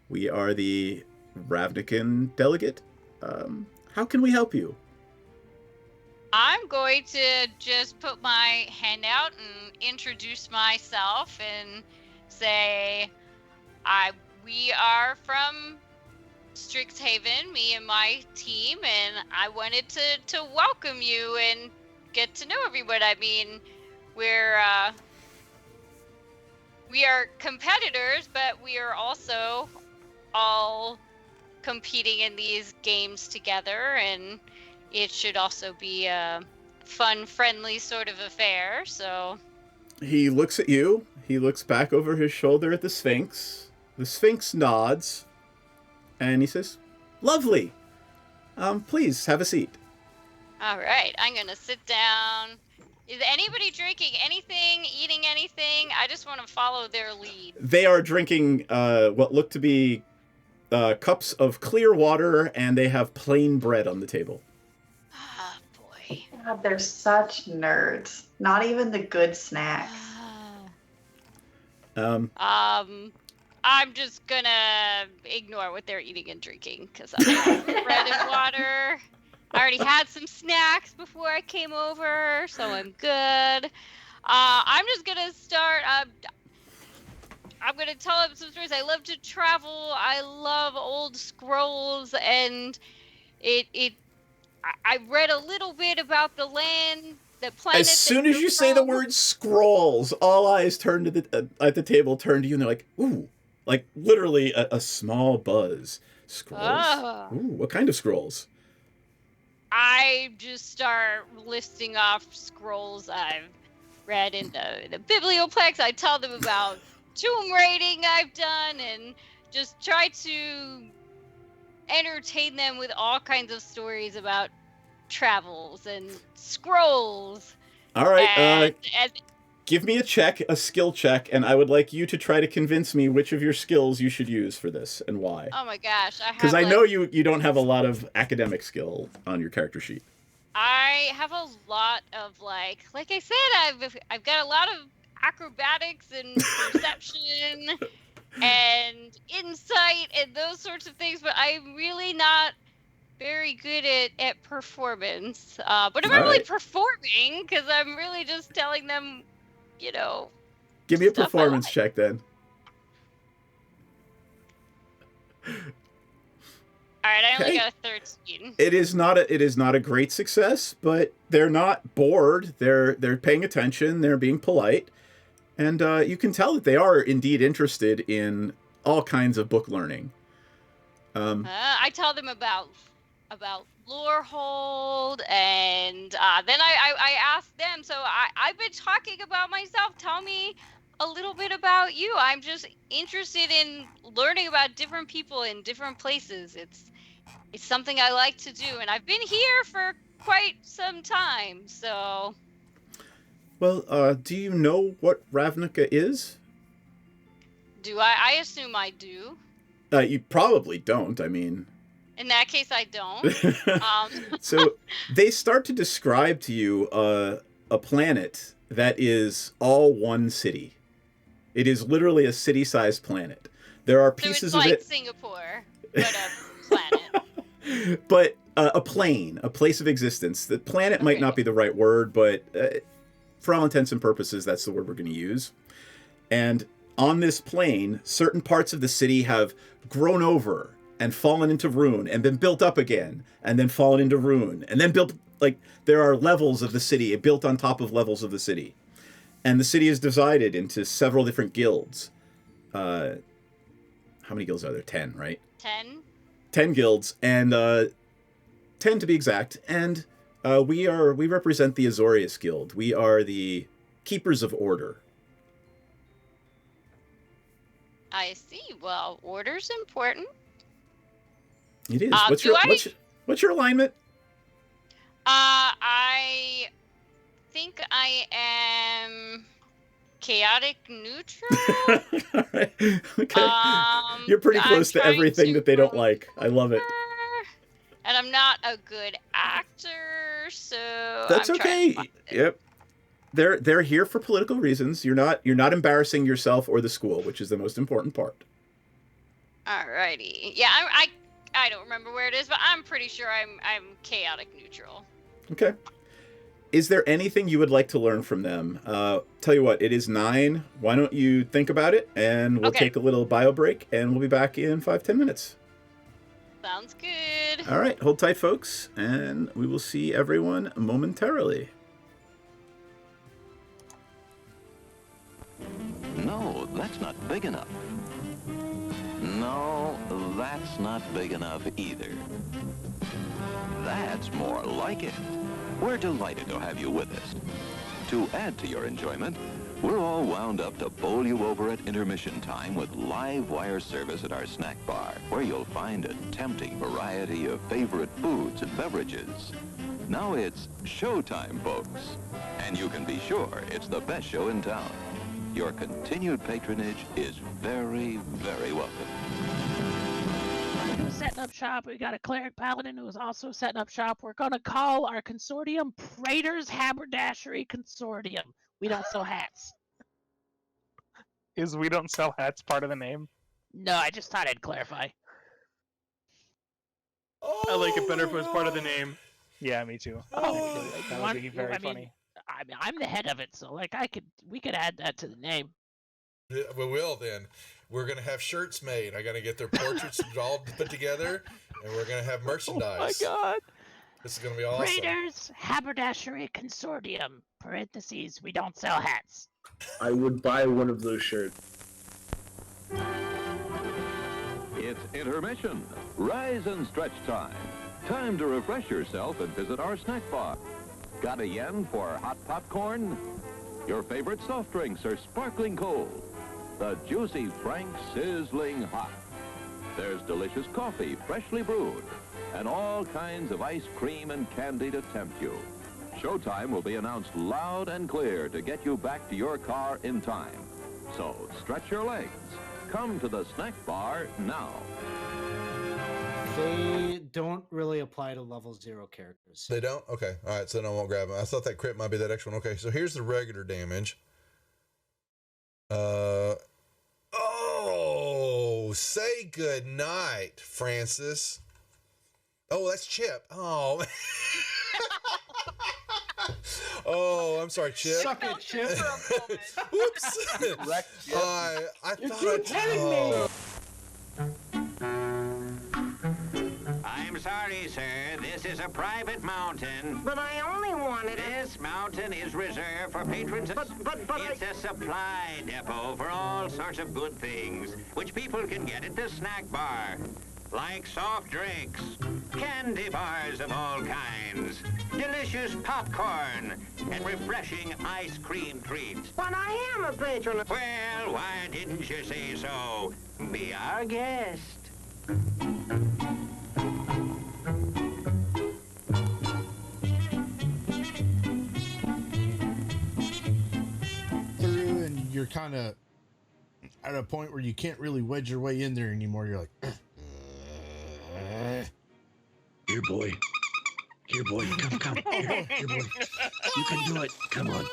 We are the Ravnican delegate. How can we help you?" I'm going to just put my hand out and introduce myself and say, we are from Strixhaven, me and my team, and I wanted to welcome you and get to know everyone. I mean, we are competitors, but we are also all competing in these games together, and it should also be a fun, friendly sort of affair, so... He looks at you. He looks back over his shoulder at the Sphinx. The Sphinx nods, and he says, "Lovely. Please, have a seat." All right, I'm going to sit down. Is anybody drinking anything, eating anything? I just want to follow their lead. They are drinking what look to be cups of clear water, and they have plain bread on the table. Ah, boy. God, they're such nerds. Not even the good snacks. I'm just gonna ignore what they're eating and drinking because I have bread and water. I already had some snacks before I came over, so I'm good. I'm just gonna start. I'm gonna tell them some stories. I love to travel. I love old scrolls, and I read a little bit about the land, the planet. As soon as you say the word scrolls, all eyes turn to at the table turn to you, and they're like, "Ooh!" Like literally a small buzz. Scrolls? Ooh, what kind of scrolls? I just start listing off scrolls I've read in the Biblioplex. I tell them about tomb raiding I've done and just try to entertain them with all kinds of stories about travels and scrolls. All right, give me a skill check, and I would like you to try to convince me which of your skills you should use for this and why. Oh my gosh, because I know you don't have a lot of academic skill on your character sheet. I have a lot of like I said, I've got a lot of acrobatics and perception and insight and those sorts of things, but I'm really not very good at performance. But I'm not All really right. performing because I'm really just telling them, Give me a stuff I performance like. check then. All right, I only Okay. got a 13. It is not a great success, but they're not bored. They're paying attention. They're being polite, and you can tell that they are indeed interested in all kinds of book learning. I tell them about Lorehold, and then I ask them. So I've been talking about myself. Tell me a little bit about you. I'm just interested in learning about different people in different places. It's something I like to do, and I've been here for quite some time. So, Well, do you know what Ravnica is? do I assume I do. You probably don't. I mean, In that case, I don't. so they start to describe to you a planet that is all one city. It is literally a city-sized planet. There are So pieces it's of like it, Singapore, but a planet. but a plane, a place of existence. The planet might Okay. not be the right word, but for all intents and purposes, that's the word we're going to use. And on this plane, certain parts of the city have grown over and fallen into ruin and been built up again and then fallen into ruin and then built. Like, there are levels of the city built on top of levels of the city. And the city is divided into several different guilds. How many guilds are there? 10, right? 10. 10 guilds, and 10 to be exact. And we represent the Azorius Guild. We are the keepers of order. I see. Well, order's important. It is. Do What's your alignment? I think I am chaotic neutral. All right. Okay. You're pretty close to trying everything that they don't remember, like. I love it. And I'm not a good actor, so That's I'm trying to okay. Yep. They're here for political reasons. You're not embarrassing yourself or the school, which is the most important part. Alrighty. Yeah, I don't remember where it is, but I'm pretty sure I'm chaotic neutral. Okay. Is there anything you would like to learn from them? Tell you what, it is 9. Why don't you think about it, and we'll take a little bio break, and we'll be back in 5-10 minutes. Sounds good. All right, hold tight, folks, and we will see everyone momentarily. No, that's not big enough. No, that's not big enough either. That's more like it. We're delighted to have you with us. To add to your enjoyment, we're all wound up to bowl you over at intermission time with live wire service at our snack bar, where you'll find a tempting variety of favorite foods and beverages. Now it's showtime, folks. And you can be sure it's the best show in town. Your continued patronage is very, very welcome. Who's setting up shop? We got a cleric paladin who is also setting up shop. We're gonna call our consortium Praetor's Haberdashery Consortium. We don't sell hats. Is we don't sell hats part of the name? No, I just thought I'd clarify. I like it better if it was part of the name. Yeah, me too. Oh, That would be very funny. I'm the head of it, so we could add that to the name. Yeah, we will then. We're gonna have shirts made. I gotta get their portraits all put together, and we're gonna have merchandise. Oh my god! This is gonna be awesome. Praetor's Haberdashery Consortium. Parentheses, we don't sell hats. I would buy one of those shirts. It's intermission. Rise and stretch time. Time to refresh yourself and visit our snack bar. Got a yen for hot popcorn? Your favorite soft drinks are sparkling cold. The juicy Frank sizzling hot. There's delicious coffee, freshly brewed, and all kinds of ice cream and candy to tempt you. Showtime will be announced loud and clear to get you back to your car in time. So stretch your legs. Come to the snack bar now. They don't really apply to level 0 characters. They don't? Okay. All right. So then I won't grab them. I thought that crit might be that extra one. Okay. So here's the regular damage. Oh, say good night, Francis. Oh, that's Chip. Oh. Oh, I'm sorry, Chip. Suck it, Chip. Whoops. I thought. I'm sorry, sir. This is a private mountain. But I only wanted it. This mountain is reserved for patrons. But it's a supply depot for all sorts of good things, which people can get at the snack bar. Like soft drinks, candy bars of all kinds, delicious popcorn, and refreshing ice cream treats. But I am a patron. Well, why didn't you say so? Be our guest. Through, and you're kind of at a point where you can't really wedge your way in there anymore. You're like, Here, boy. Here, boy. Come. Here, boy. You can do it. Come on.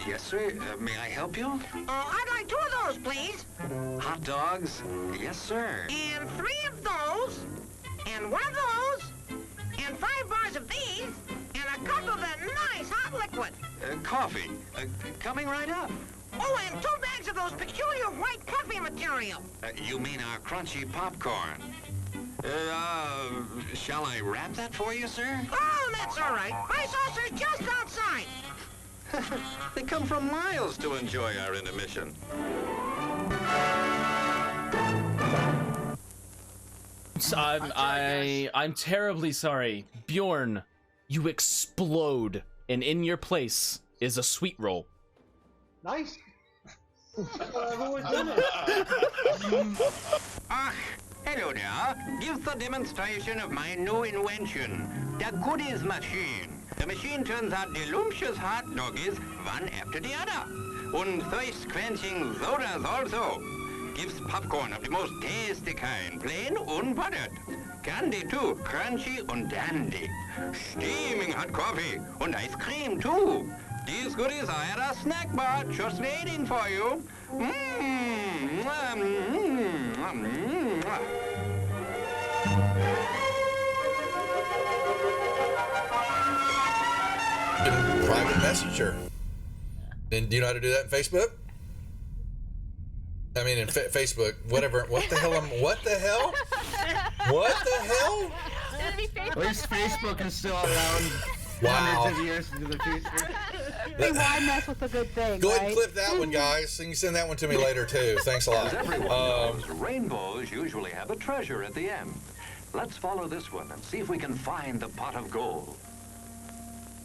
Yes, sir. May I help you? I'd like 2 of those, please. Hot dogs? Yes, sir. And 3 of those. And 1 of those. And 5 bars of these. And a cup of that nice hot liquid. Coffee. Coming right up. Oh, and 2 bags of those peculiar white puffy material. You mean our crunchy popcorn? Shall I wrap that for you, sir? Oh, that's all right. My saucer's just outside. They come from miles to enjoy our intermission. I'm terribly sorry. Bjorn, you explode, and in your place is a sweet roll. Nice. I've always done it. Hello there. Give the demonstration of my new invention, the goodies machine. The machine turns out delicious hot doggies one after the other. And thirst-quenching sodas also. Gives popcorn of the most tasty kind, plain unbuttered. Candy too, crunchy and dandy. Steaming hot coffee and ice cream too. These goodies are at our snack bar, just waiting for you. Private messenger. And do you know how to do that in Facebook? I mean, in Facebook, whatever. What the hell? What the hell? What the hell? At least Facebook is still around. Wow. Hundreds of years into the future. Hey, why mess with a good thing, Go ahead right? and clip that one, guys. And you send that one to me later, too. Thanks a lot. As everyone knows, rainbows usually have a treasure at the end. Let's follow this one and see if we can find the pot of gold.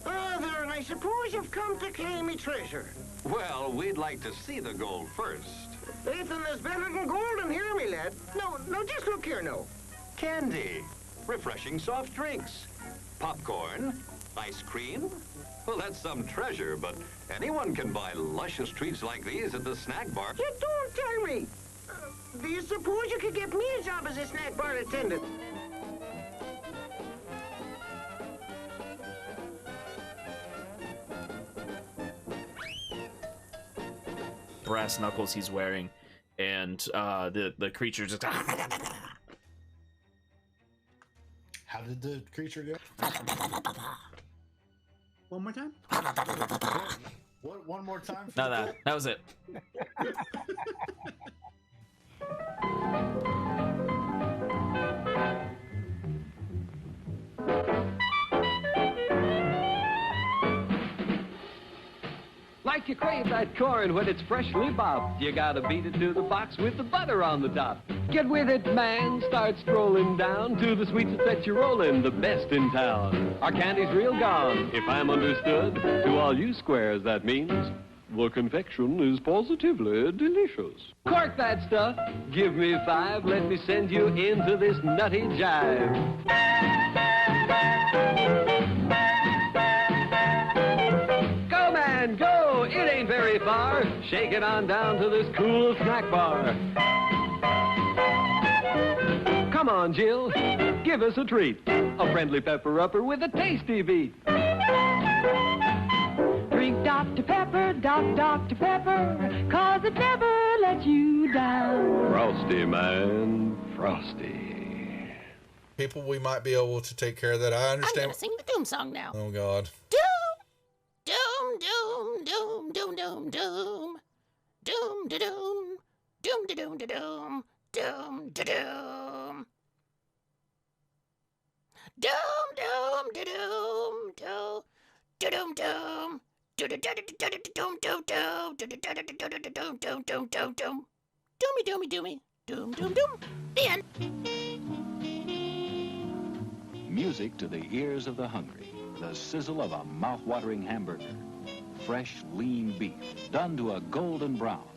Brother, I suppose you've come to claim me treasure. Well, we'd like to see the gold first. Ethan, there's better than gold in here, me lad. No, just look here, no. Candy, refreshing soft drinks, popcorn, ice cream. Well, that's some treasure, but anyone can buy luscious treats like these at the snack bar. You don't tell me. Do you suppose you could get me a job as a snack bar attendant? Brass knuckles he's wearing, and the creature just. How did the creature go? One more time? What? One more time? No, that was it. Like you crave that corn when it's freshly bobbed, you gotta beat it to the box with the butter on the top. Get with it, man. Start strolling down to the sweets that set you rolling, the best in town. Our candy's real gone, if I'm understood. To all you squares, that means the confection is positively delicious. Cork that stuff. Give me 5. Let me send you into this nutty jive. Go, man, go! It ain't very far. Shake it get on down to this cool snack bar. Come on, Jill, give us a treat. A friendly pepper-upper with a tasty beat. Drink Dr. Pepper, Dr. Pepper, 'cause it never lets you down. Frosty, man, frosty. People, we might be able to take care of that. I I'm understand. gonna sing the Doom song now. Oh, God. Doom, doom, doom, doom, doom, doom, doom, doom, da doom, doom, da doom, da doom, doom, da doom, doom, doom, da doom, doom, da doom, doom. Doomy doomy. Doom doom doom. The end. Music to the ears of the hungry. The sizzle of a mouth-watering hamburger. Fresh, lean beef, done to a golden brown,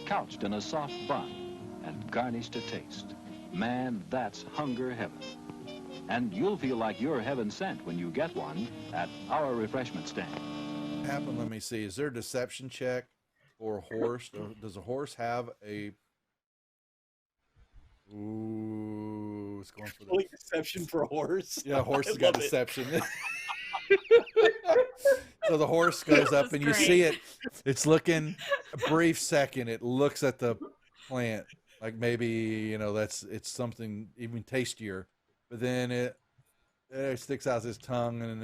couched in a soft bun, and garnished to taste. Man, that's hunger heaven. And you'll feel like you're heaven sent when you get one at our refreshment stand. Happen. Let me see. Is there a deception check or a horse? Or does a horse have a? Ooh, it's going for the deception for a horse. Yeah, a horse I has got love it. deception. So the horse goes up, and you see it. It's looking a brief second. It looks at the plant like maybe it's something even tastier, but then it sticks out its tongue and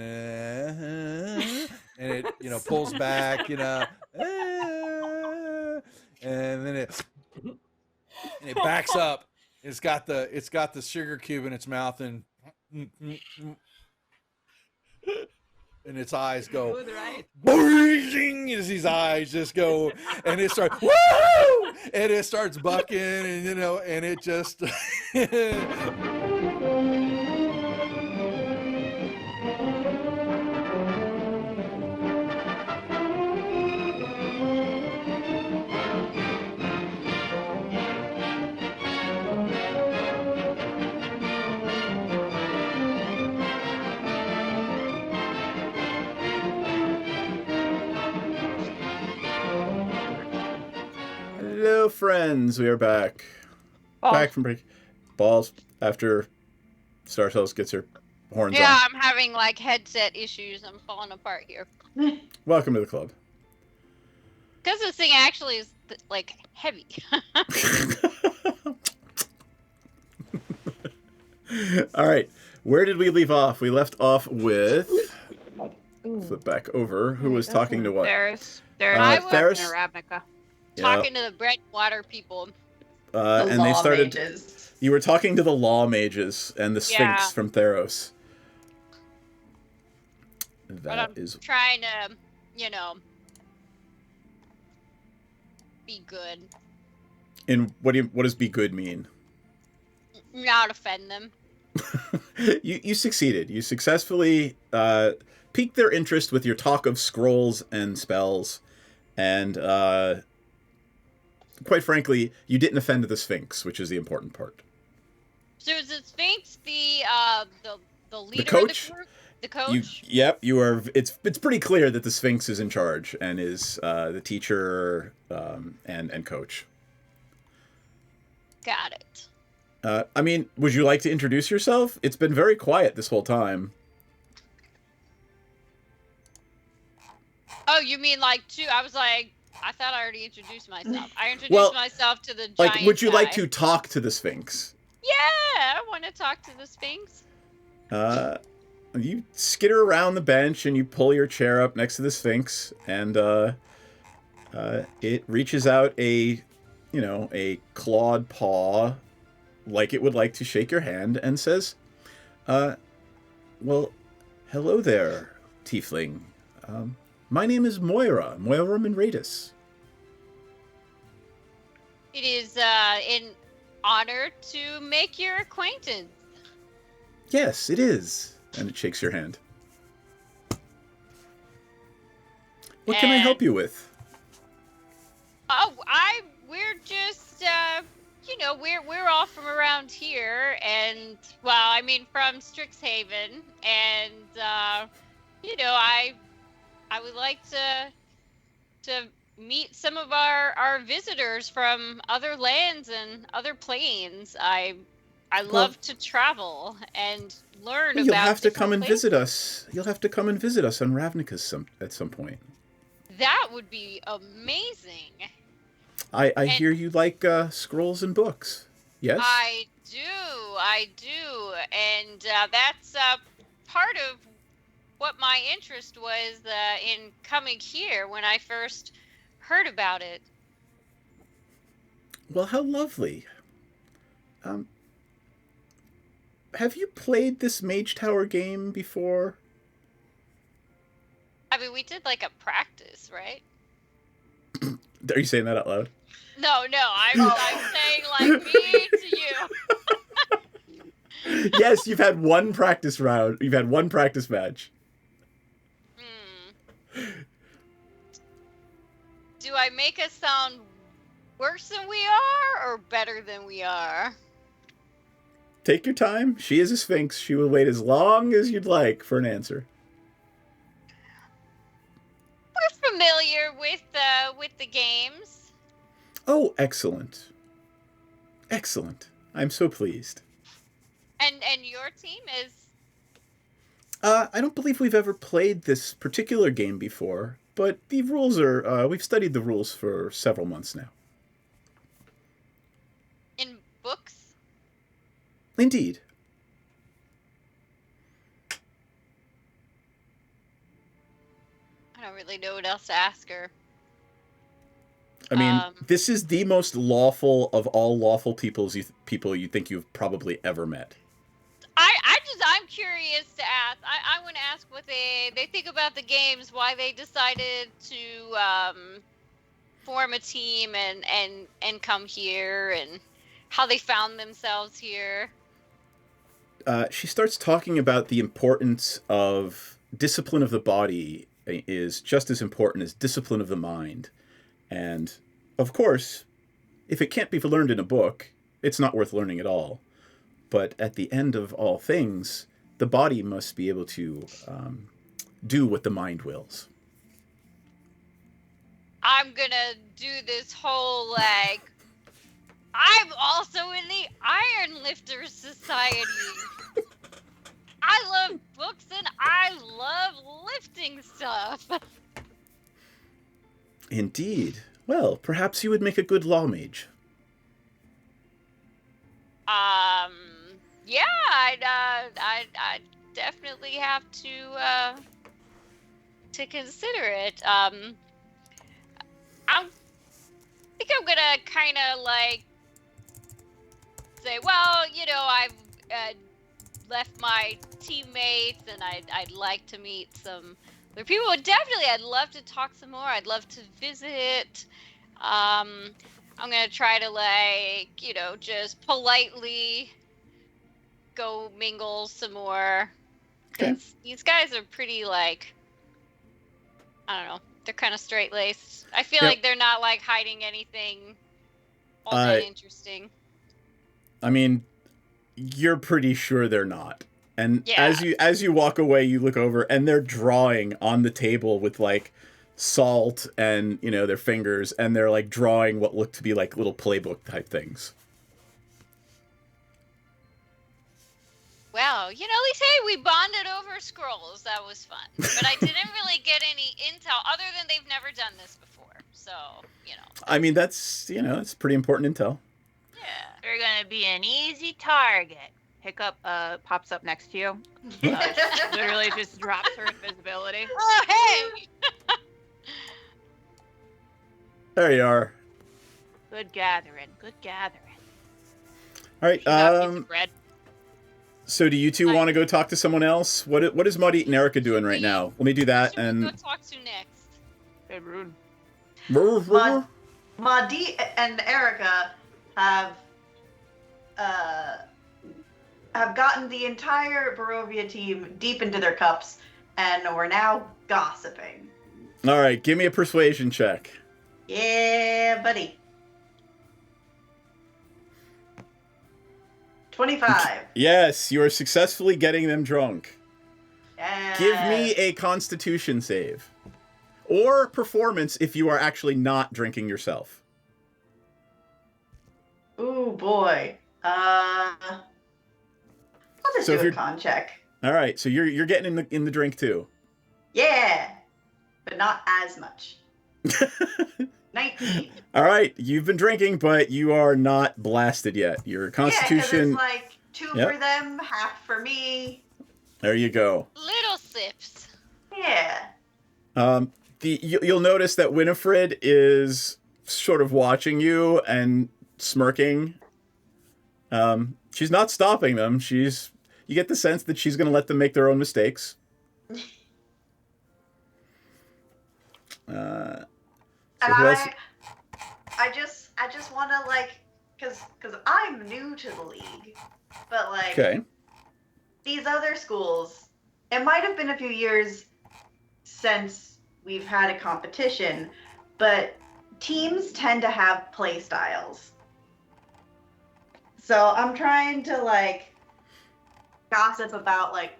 it pulls back, and then it backs up. It's got the sugar cube in its mouth, and its eyes go boing, as his eyes just go, and it starts woo, and it starts bucking, and it just Hello, friends. We are back. Back from break. Balls after Star Cells gets her horns Yeah, on. I'm having like headset issues. I'm falling apart here. Welcome to the club. Because this thing actually is like heavy. All right. Where did we leave off? We left off with... Flip back over. Who was talking to what? There's Theris? Ravnica. Talking to the bread and water people. And they started. Mages. You were talking to the law mages and the Sphinx Yeah. from Theros. But That I'm is. trying to, be good. And what does be good mean? Not offend them. You succeeded. You successfully piqued their interest with your talk of scrolls and spells, and quite frankly, you didn't offend the Sphinx, which is the important part. So is the Sphinx the leader coach? of the group? The coach? You are. It's pretty clear that the Sphinx is in charge and is the teacher and coach. Got it. I mean, would you like to introduce yourself? It's been very quiet this whole time. Oh, you mean like two? I was like, I thought I already introduced myself. I introduced myself to the giant Would you like guy. to talk to the Sphinx? Yeah, I want to talk to the Sphinx. You skitter around the bench and you pull your chair up next to the Sphinx, and it reaches out a clawed paw, like it would like to shake your hand, and says, well, hello there, tiefling. My name is Moira Minratus. It is an honor to make your acquaintance. Yes, it is. And it shakes your hand. What can I help you with? Oh, we're just we're all from around here, and from Strixhaven, and I would like to meet some of our visitors from other lands and other planes. I love to travel and learn You'll about have to come different and places. visit us. You'll have to come and visit us on Ravnica at some point. That would be amazing. I hear you like scrolls and books. Yes? I do. And that's part of what my interest was in coming here when I first heard about it. Well, how lovely. Have you played this Mage Tower game before? I mean, we did like a practice, right? Are you saying that out loud? No, I'm saying like me to you. Yes, you've had one practice round. You've had one practice match. Do I make us sound worse than we are or better than we are? Take your time. She is a sphinx. She will wait as long as you'd like for an answer. We're familiar with the games. Oh, excellent. Excellent. I'm so pleased. And your team is? I don't believe we've ever played this particular game before, but the rules are, we've studied the rules for several months now. In books? Indeed. I don't really know what else to ask her. I mean, this is the most lawful of all lawful people you think you've probably ever met. I'm curious to ask. I want to ask what they think about the games, why they decided to form a team and come here, and how they found themselves here. She starts talking about the importance of discipline of the body is just as important as discipline of the mind. And, of course, if it can't be learned in a book, it's not worth learning at all. But at the end of all things, the body must be able to do what the mind wills. I'm gonna do this whole, like, I'm also in the Iron Lifters Society. I love books and I love lifting stuff. Indeed. Well, perhaps you would make a good law mage. Yeah, I'd definitely have to consider it. I think I'm gonna kind of like say, well, you know, I've left my teammates, and I'd like to meet some other people. Definitely, I'd love to talk some more. I'd love to visit. I'm gonna try to, like, you know, just politely go mingle some more. Because these guys are pretty, like, I don't know, they're kind of straight-laced. I feel like they're not, like, hiding anything all that interesting. I mean, you're pretty sure they're not. And as you walk away, you look over, and they're drawing on the table with, like, salt and, you know, their fingers, and they're, like, drawing what look to be, like, little playbook type things. Well, you know, at least, hey, we bonded over scrolls. That was fun. But I didn't really get any intel other than they've never done this before. So, you know. I mean, that's, you know, it's pretty important intel. Yeah. You're gonna be an easy target. Hiccup pops up next to you. Literally just drops her invisibility. Oh, hey! There you are. Good gathering. Good gathering. All right. She got a piece of bread. So do you two want to go talk to someone else? What is Maud and Erica doing right now? Let me do that. And Go talk to next. Hey, rude. Maudie and Erica have gotten the entire Barovia team deep into their cups, and we're now gossiping. All right, give me a persuasion check. Yeah, buddy. 25. Yes, you are successfully getting them drunk. Yes. Give me a Constitution save. or performance if you are actually not drinking yourself. Ooh, boy. I'll just So do if a you're con check. all right, so you're getting in the drink too. Yeah, but not as much. 19. All right, you've been drinking, but you are not blasted yet. Your Yeah, because constitution. it's like 2 Yep. for them, half for me. There you go. Little sips. Yeah. You'll notice that Winifred is sort of watching you and smirking. She's not stopping them. You get the sense that she's going to let them make their own mistakes. And who else? I just want to like, cause I'm new to the league, but like Okay. these other schools, it might have been a few years since we've had a competition, but teams tend to have play styles. So I'm trying to like gossip about like,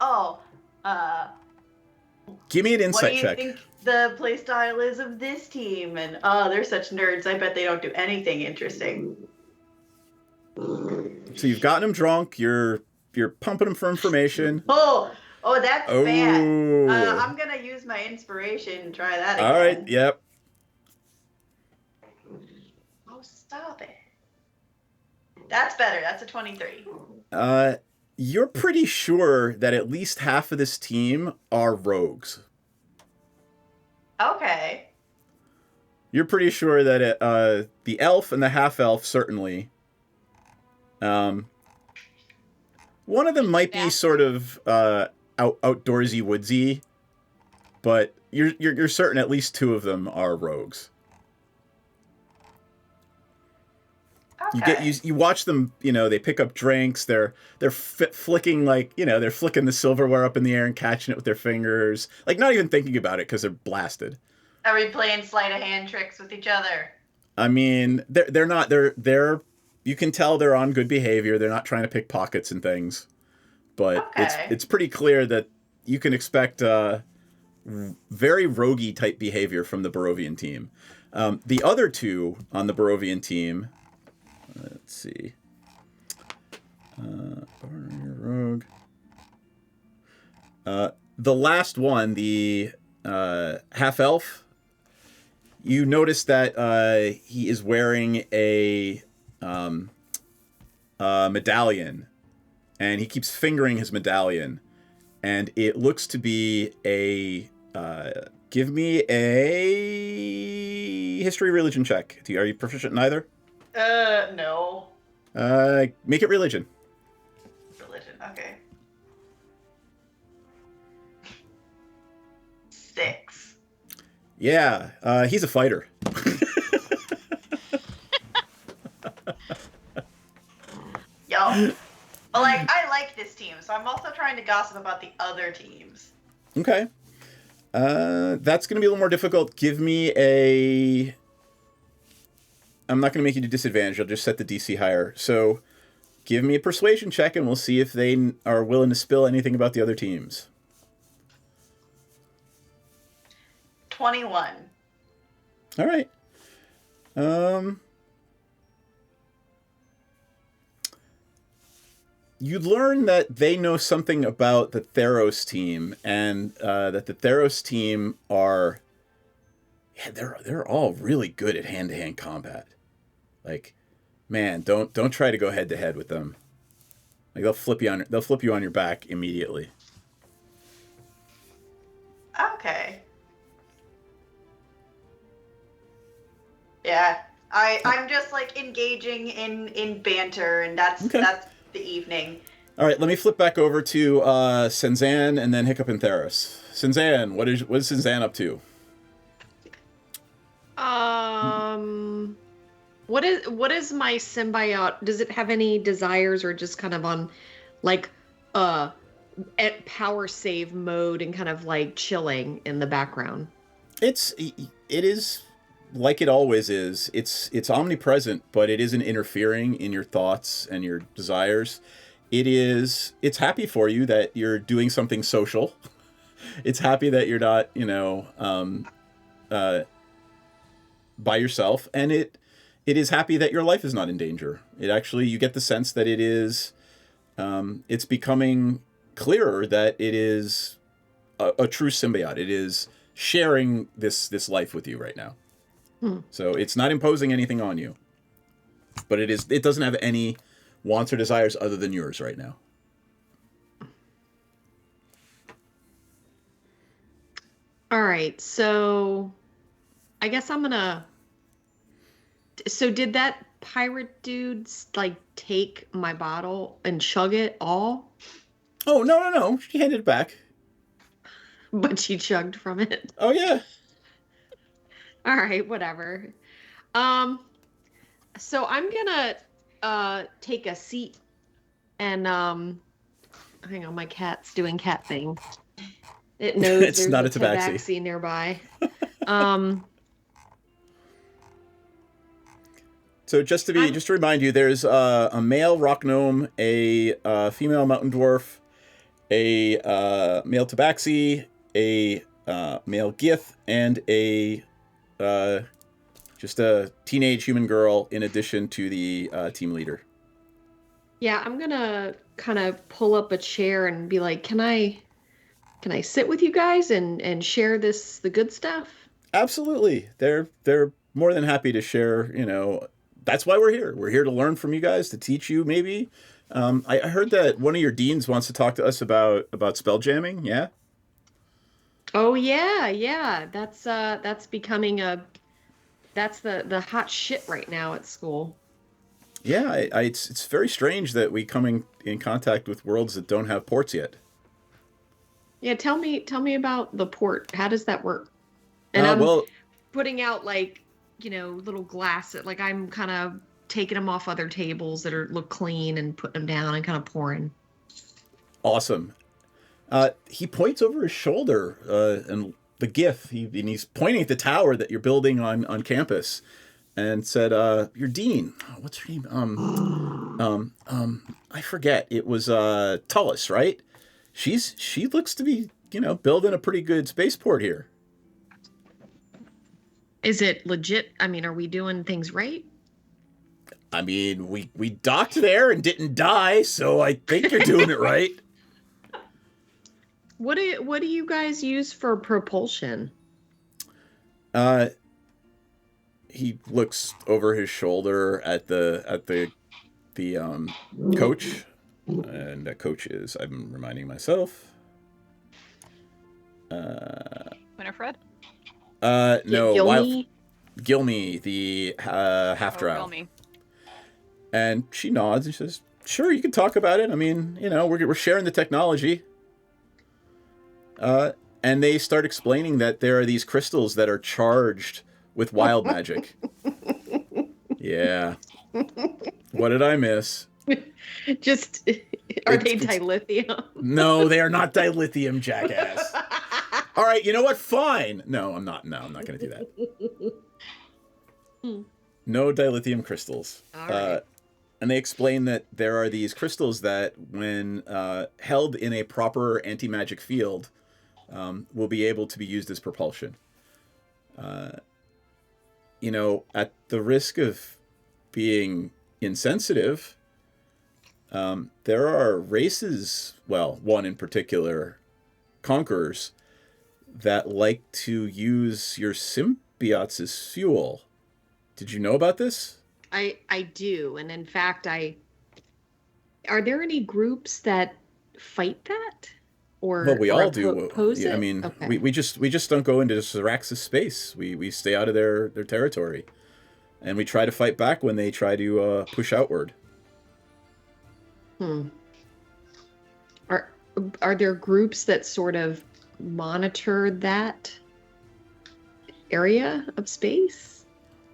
Give me an what insight do you check. think the play style is of this team? And they're such nerds. I bet they don't do anything interesting. So you've gotten him drunk. You're pumping him for information. Oh, that's Oh. bad. I'm gonna use my inspiration and try that again. All right. Yep. Oh, stop it. That's better. That's a 23. You're pretty sure that at least half of this team are rogues. Okay. You're pretty sure that the elf and the half-elf certainly. One of them might be sort of outdoorsy, woodsy, but you're certain at least 2 of them are rogues. Okay. You watch them, they pick up drinks, they're flicking they're flicking the silverware up in the air and catching it with their fingers, like not even thinking about it because they're blasted. Are we playing sleight of hand tricks with each other? I mean, they're not, you can tell they're on good behavior. They're not trying to pick pockets and things, but Okay. it's pretty clear that you can expect very roguey type behavior from the Barovian team. The other 2 on the Barovian team, let's see, rogue. The last one, the half elf. You notice that he is wearing a medallion, and he keeps fingering his medallion, and it looks to be a. Give me a history religion check. Are you proficient in either? No. Make it religion. Religion, okay. 6. Yeah, he's a fighter. Yo. But like, I like this team, so I'm also trying to gossip about the other teams. Okay. That's going to be a little more difficult. Give me a... I'm not going to make you do disadvantage. I'll just set the DC higher. So give me a persuasion check, and we'll see if they are willing to spill anything about the other teams. 21. All right. You learn that they know something about the Theros team, and that the Theros team are... Yeah, they're all really good at hand-to-hand combat. Like, man, don't try to go head-to-head with them. Like, they'll flip you on your back immediately. Okay. Yeah, I'm just like engaging in banter, and that's the evening. All right, let me flip back over to Senzan and then Hiccup and Theros. Senzan, what is Senzan up to? What is my symbiote? Does it have any desires, or just kind of on like at power save mode and kind of like chilling in the background? It is like it always is. It's omnipresent, but it isn't interfering in your thoughts and your desires. It's happy for you that you're doing something social. It's happy that you're not, by yourself, and it is happy that your life is not in danger. It actually, you get the sense that it is, it's becoming clearer that it is a true symbiote. It is sharing this life with you right now. So it's not imposing anything on you, but it doesn't have any wants or desires other than yours right now. All right, so I guess I'm gonna. So did that pirate dude like take my bottle and chug it all? Oh, no. She handed it back. But she chugged from it. Oh yeah. All right, whatever. So I'm gonna take a seat and hang on, my cat's doing cat things. It knows It's there's not a a tabaxi. tabaxi nearby. So just to remind you, there's a male rock gnome, a female mountain dwarf, a male tabaxi, a male gith, and a just a teenage human girl in addition to the team leader. Yeah, I'm gonna kind of pull up a chair and be like, "Can I sit with you guys and share the good stuff?" Absolutely, they're more than happy to share. That's why we're here. We're here to learn from you guys, to teach you. Maybe I heard that one of your deans wants to talk to us about spell jamming. Yeah. Oh yeah. That's becoming that's the hot shit right now at school. Yeah, it's very strange that we come in contact with worlds that don't have ports yet. Yeah, tell me about the port. How does that work? And I'm putting out little glass. Like I'm kind of taking them off other tables that look clean and putting them down and kind of pouring. Awesome. He points over his shoulder and the GIF. He's pointing at the tower that you're building on campus, and said, "Your dean. What's her name? I forget. It was Tullis, right? She looks to be building a pretty good spaceport here." Is it legit? I mean, are we doing things right? I mean, we docked there and didn't die, so I think you're doing it right. What do you guys use for propulsion? He looks over his shoulder at the coach, and that coach is, I'm reminding myself. Winifred? No, Gilmy, the half drow. Gilmy. And she nods and says, "Sure, you can talk about it. I mean, we're sharing the technology." And they start explaining that there are these crystals that are charged with wild magic. Yeah. What did I miss? Just, are they dilithium? No, they are not dilithium, jackass. All right, you know what? Fine. No, I'm not. No, I'm not going to do that. No dilithium crystals. All right. And they explain that there are these crystals that, when held in a proper anti-magic field, will be able to be used as propulsion. At the risk of being insensitive, there are races, well, one in particular, conquerors, that like to use your symbiotes as fuel. Did you know about this? I do, and in fact, are there any groups that fight that? Well, we all do. Oppose it? I mean, Okay. we just don't go into Syrax's space. We stay out of their territory, and we try to fight back when they try to push outward. Are there groups that sort of monitor that area of space?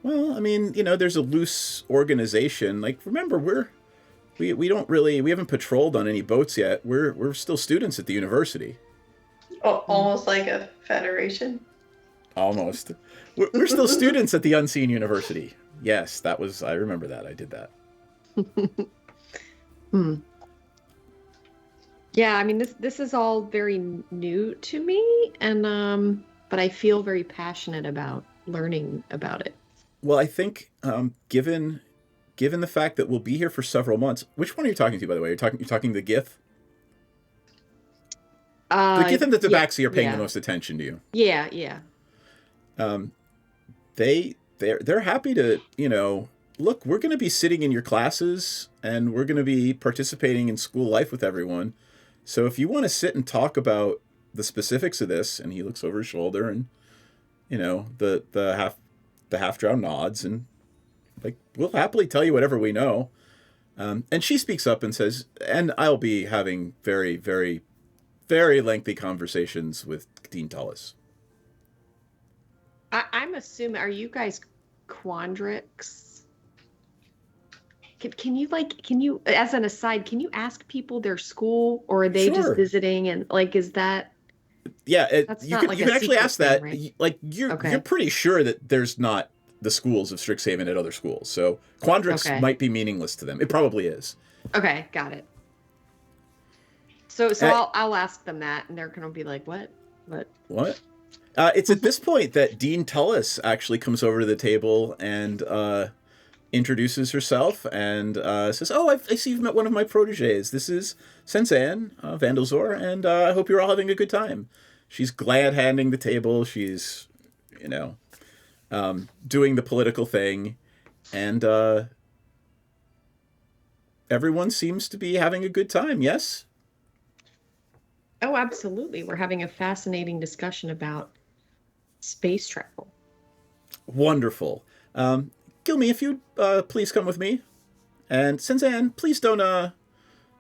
Well, I mean, there's a loose organization. Like, remember, we don't really, we haven't patrolled on any boats yet. We're still students at the university. Oh, almost like a federation. Almost. We're still students at the Unseen University. Yes, I remember that. I did that. Yeah, I mean, this is all very new to me, and but I feel very passionate about learning about it. Well, I think given the fact that we'll be here for several months, which one are you talking to, by the way? You're talking the Gith? The Gith and the Tabaxi are paying the most attention to you. Yeah. They're happy to, look, we're going to be sitting in your classes and we're going to be participating in school life with everyone. So if you want to sit and talk about the specifics of this, and he looks over his shoulder and, the half-drow nods and like, we'll happily tell you whatever we know. And she speaks up and says, and I'll be having very, very, very lengthy conversations with Dean Tullis. I'm assuming, are you guys Quandrix? Can you, as an aside, can you ask people their school, or are they just visiting, and like, is that? Yeah, That's you not can, like you a can actually secret ask that. thing, right? Like, you're pretty sure that there's not the schools of Strixhaven at other schools. So Quandrix might be meaningless to them. It probably is. Okay, got it. So I'll ask them that, and they're gonna be like, what? It's at this point that Dean Tullis actually comes over to the table and introduces herself and says, "Oh, I see you've met one of my proteges. This is Sensei Vandalzor, and I hope you're all having a good time." She's glad-handing the table. She's, doing the political thing, and everyone seems to be having a good time. Yes? Oh, absolutely. We're having a fascinating discussion about space travel. Wonderful. Gilmy, if you'd please come with me. And Sensei, please don't,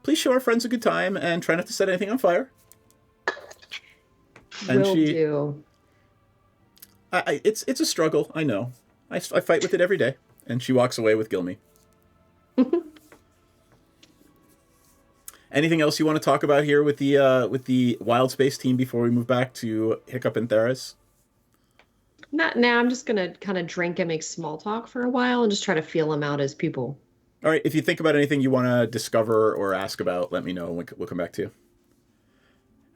please show our friends a good time and try not to set anything on fire. And Will do. It's a struggle, I know. I fight with it every day. And she walks away with Gilmy. Anything else you want to talk about here with the Wild Space team before we move back to Hiccup and Theris? Not now. I'm just gonna kind of drink and make small talk for a while and just try to feel them out as people. All right. If you think about anything you want to discover or ask about, let me know. We'll come back to you.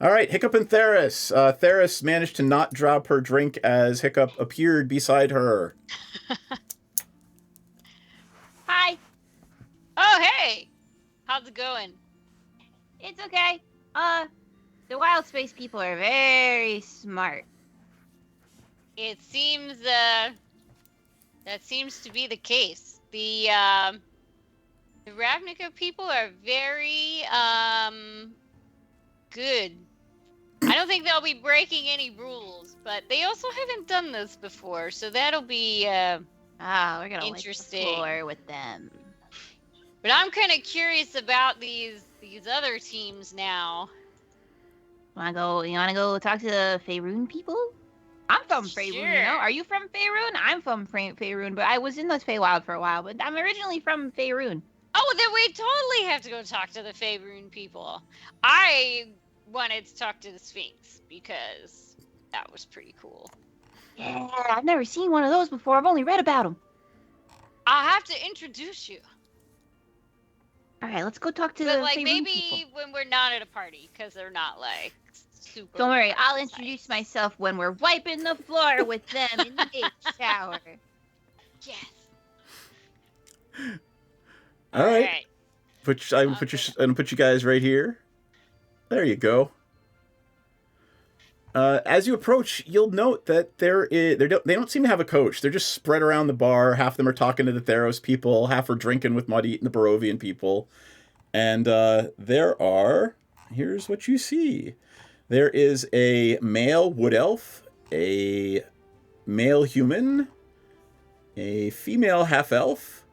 All right, Hiccup and Theris. Theris managed to not drop her drink as Hiccup appeared beside her. Hi. Oh, hey. How's it going? It's okay. The Wild Space people are very smart. It seems, that seems to be the case. The Ravnica people are very, good. I don't think they'll be breaking any rules, but they also haven't done this before, so that'll be, we're gonna interesting. Wipe the floor with them. But I'm kind of curious about these other teams now. You wanna go talk to the Faerun people? I'm from Faerun, Sure. Are you from Faerun? I'm from Faerun, but I was in the Feywild for a while, but I'm originally from Faerun. Oh, then we totally have to go talk to the Faerun people. I wanted to talk to the Sphinx because that was pretty cool. Yeah, I've never seen one of those before. I've only read about them. I'll have to introduce you. All right, let's go talk to But the like Faerun maybe people. when we're not at a party, because they're not like super. Don't worry, I'll introduce myself when we're wiping the floor with them in the H shower. Yes. All right. I'm gonna put you guys right here. There you go. As you approach, you'll note that they don't seem to have a coach. They're just spread around the bar. Half of them are talking to the Theros people. Half are drinking with Muddy and the Barovian people. And here's what you see. There is a male wood elf, a male human, a female half elf,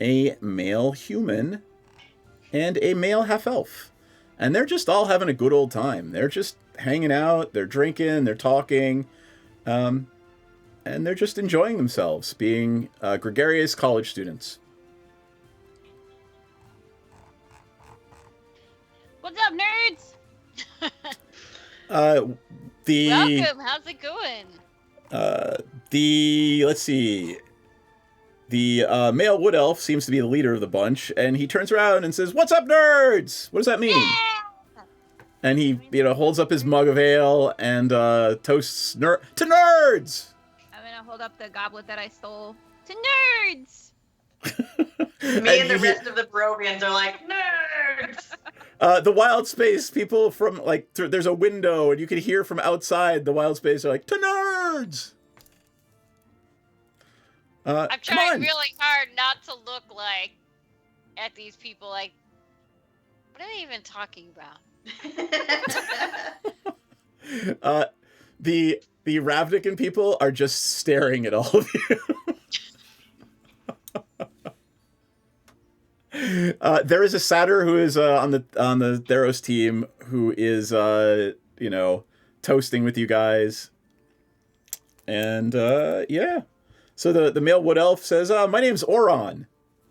a male human, and a male half elf. And they're just all having a good old time. They're just hanging out, they're drinking, they're talking, and they're just enjoying themselves, being gregarious college students. What's up, nerds? Welcome. How's it going? Let's see. The male wood elf seems to be the leader of the bunch, and he turns around and says, "What's up, nerds?" What does that mean? And he, holds up his mug of ale and toasts to nerds. I'm gonna hold up the goblet that I stole to nerds. Me and the rest of the Barovians are like, nerds! The wild space people from, there's a window, and you can hear from outside the wild space are like, to nerds! I'm trying really hard not to look at these people like, what are they even talking about? The Ravnikan people are just staring at all of you. There is a satyr who is on the Theros team who is toasting with you guys, and yeah. So the male wood elf says, "My name's Oron.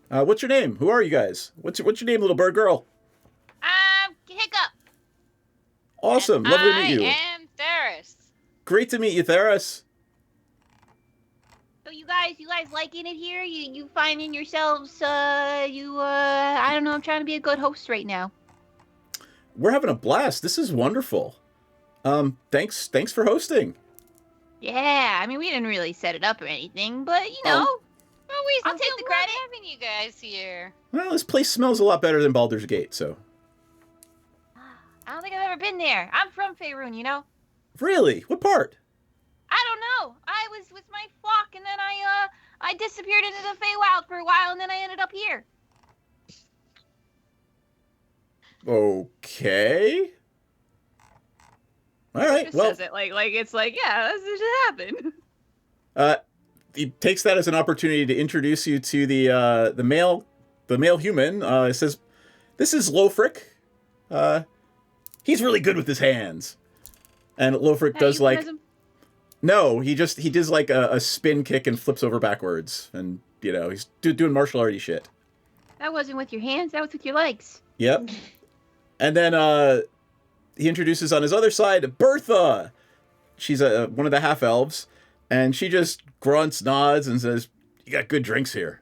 What's your name? Who are you guys? What's your name, little bird girl?" Hiccup. Awesome, lovely to meet you. I am Theros. Great to meet you, Theros. So you guys liking it here? You finding yourselves? I don't know. I'm trying to be a good host right now. We're having a blast. This is wonderful. Thanks for hosting. Yeah, I mean we didn't really set it up or anything, but I'll take the credit. Having you guys here. Well, this place smells a lot better than Baldur's Gate, so. I don't think I've ever been there. I'm from Faerun, Really? What part? I don't know. I was with my flock, and then I disappeared into the Feywild for a while, and then I ended up here. Okay. All right. Just Well, says it it's yeah, this just happened. He takes that as an opportunity to introduce you to the male human. It says, "This is Lofric. He's really good with his hands." And Lofric does no, he does a spin kick and flips over backwards, and he's doing martial arty shit. That wasn't with your hands. That was with your legs. Yep. And then he introduces on his other side Bertha. She's one of the half elves, and she just grunts, nods, and says, "You got good drinks here."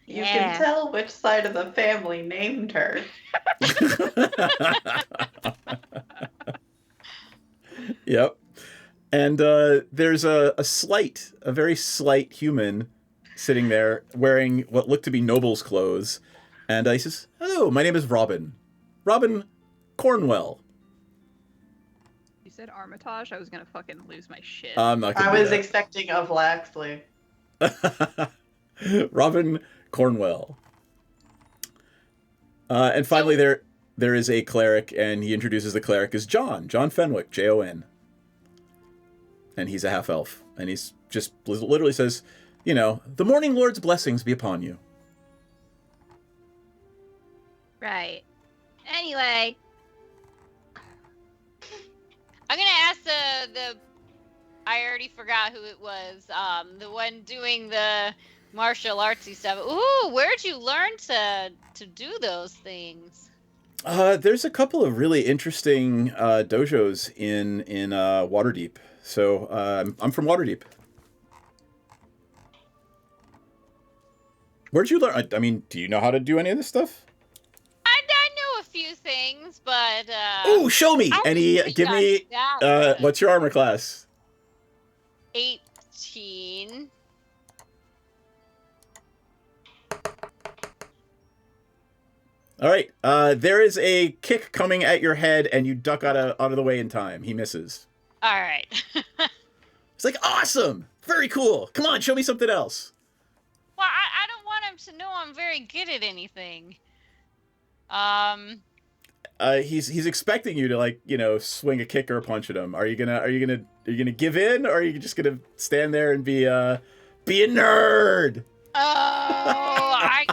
You can tell which side of the family named her. Yep. And there's a very slight human sitting there wearing what look to be noble's clothes. And he says, "Hello, my name is Robin. Robin Cornwell." You said Armitage? I was going to fucking lose my shit. I'm not gonna I do was that. expecting of Laxley. Robin Cornwell. And finally, there is a cleric, and he introduces the cleric as John Fenwick, Jon. And he's a half elf, and he's just literally says, "The Morning Lord's blessings be upon you." Right. Anyway. I'm gonna ask the I already forgot who it was. The one doing the martial artsy stuff. Ooh, where'd you learn to do those things? There's a couple of really interesting dojos in Waterdeep. So I'm from Waterdeep. Where'd you learn? I mean, do you know how to do any of this stuff? I know a few things, but Oh, show me! And he give me what's your armor class? 18. All right. There is a kick coming at your head, and you duck out of the way in time. He misses. All right. It's like, awesome! Very cool. Come on, show me something else. Well, I don't want him to know I'm very good at anything. He's expecting you to swing a kick or a punch at him. Are you gonna give in, or are you just gonna stand there and be a nerd? Oh, I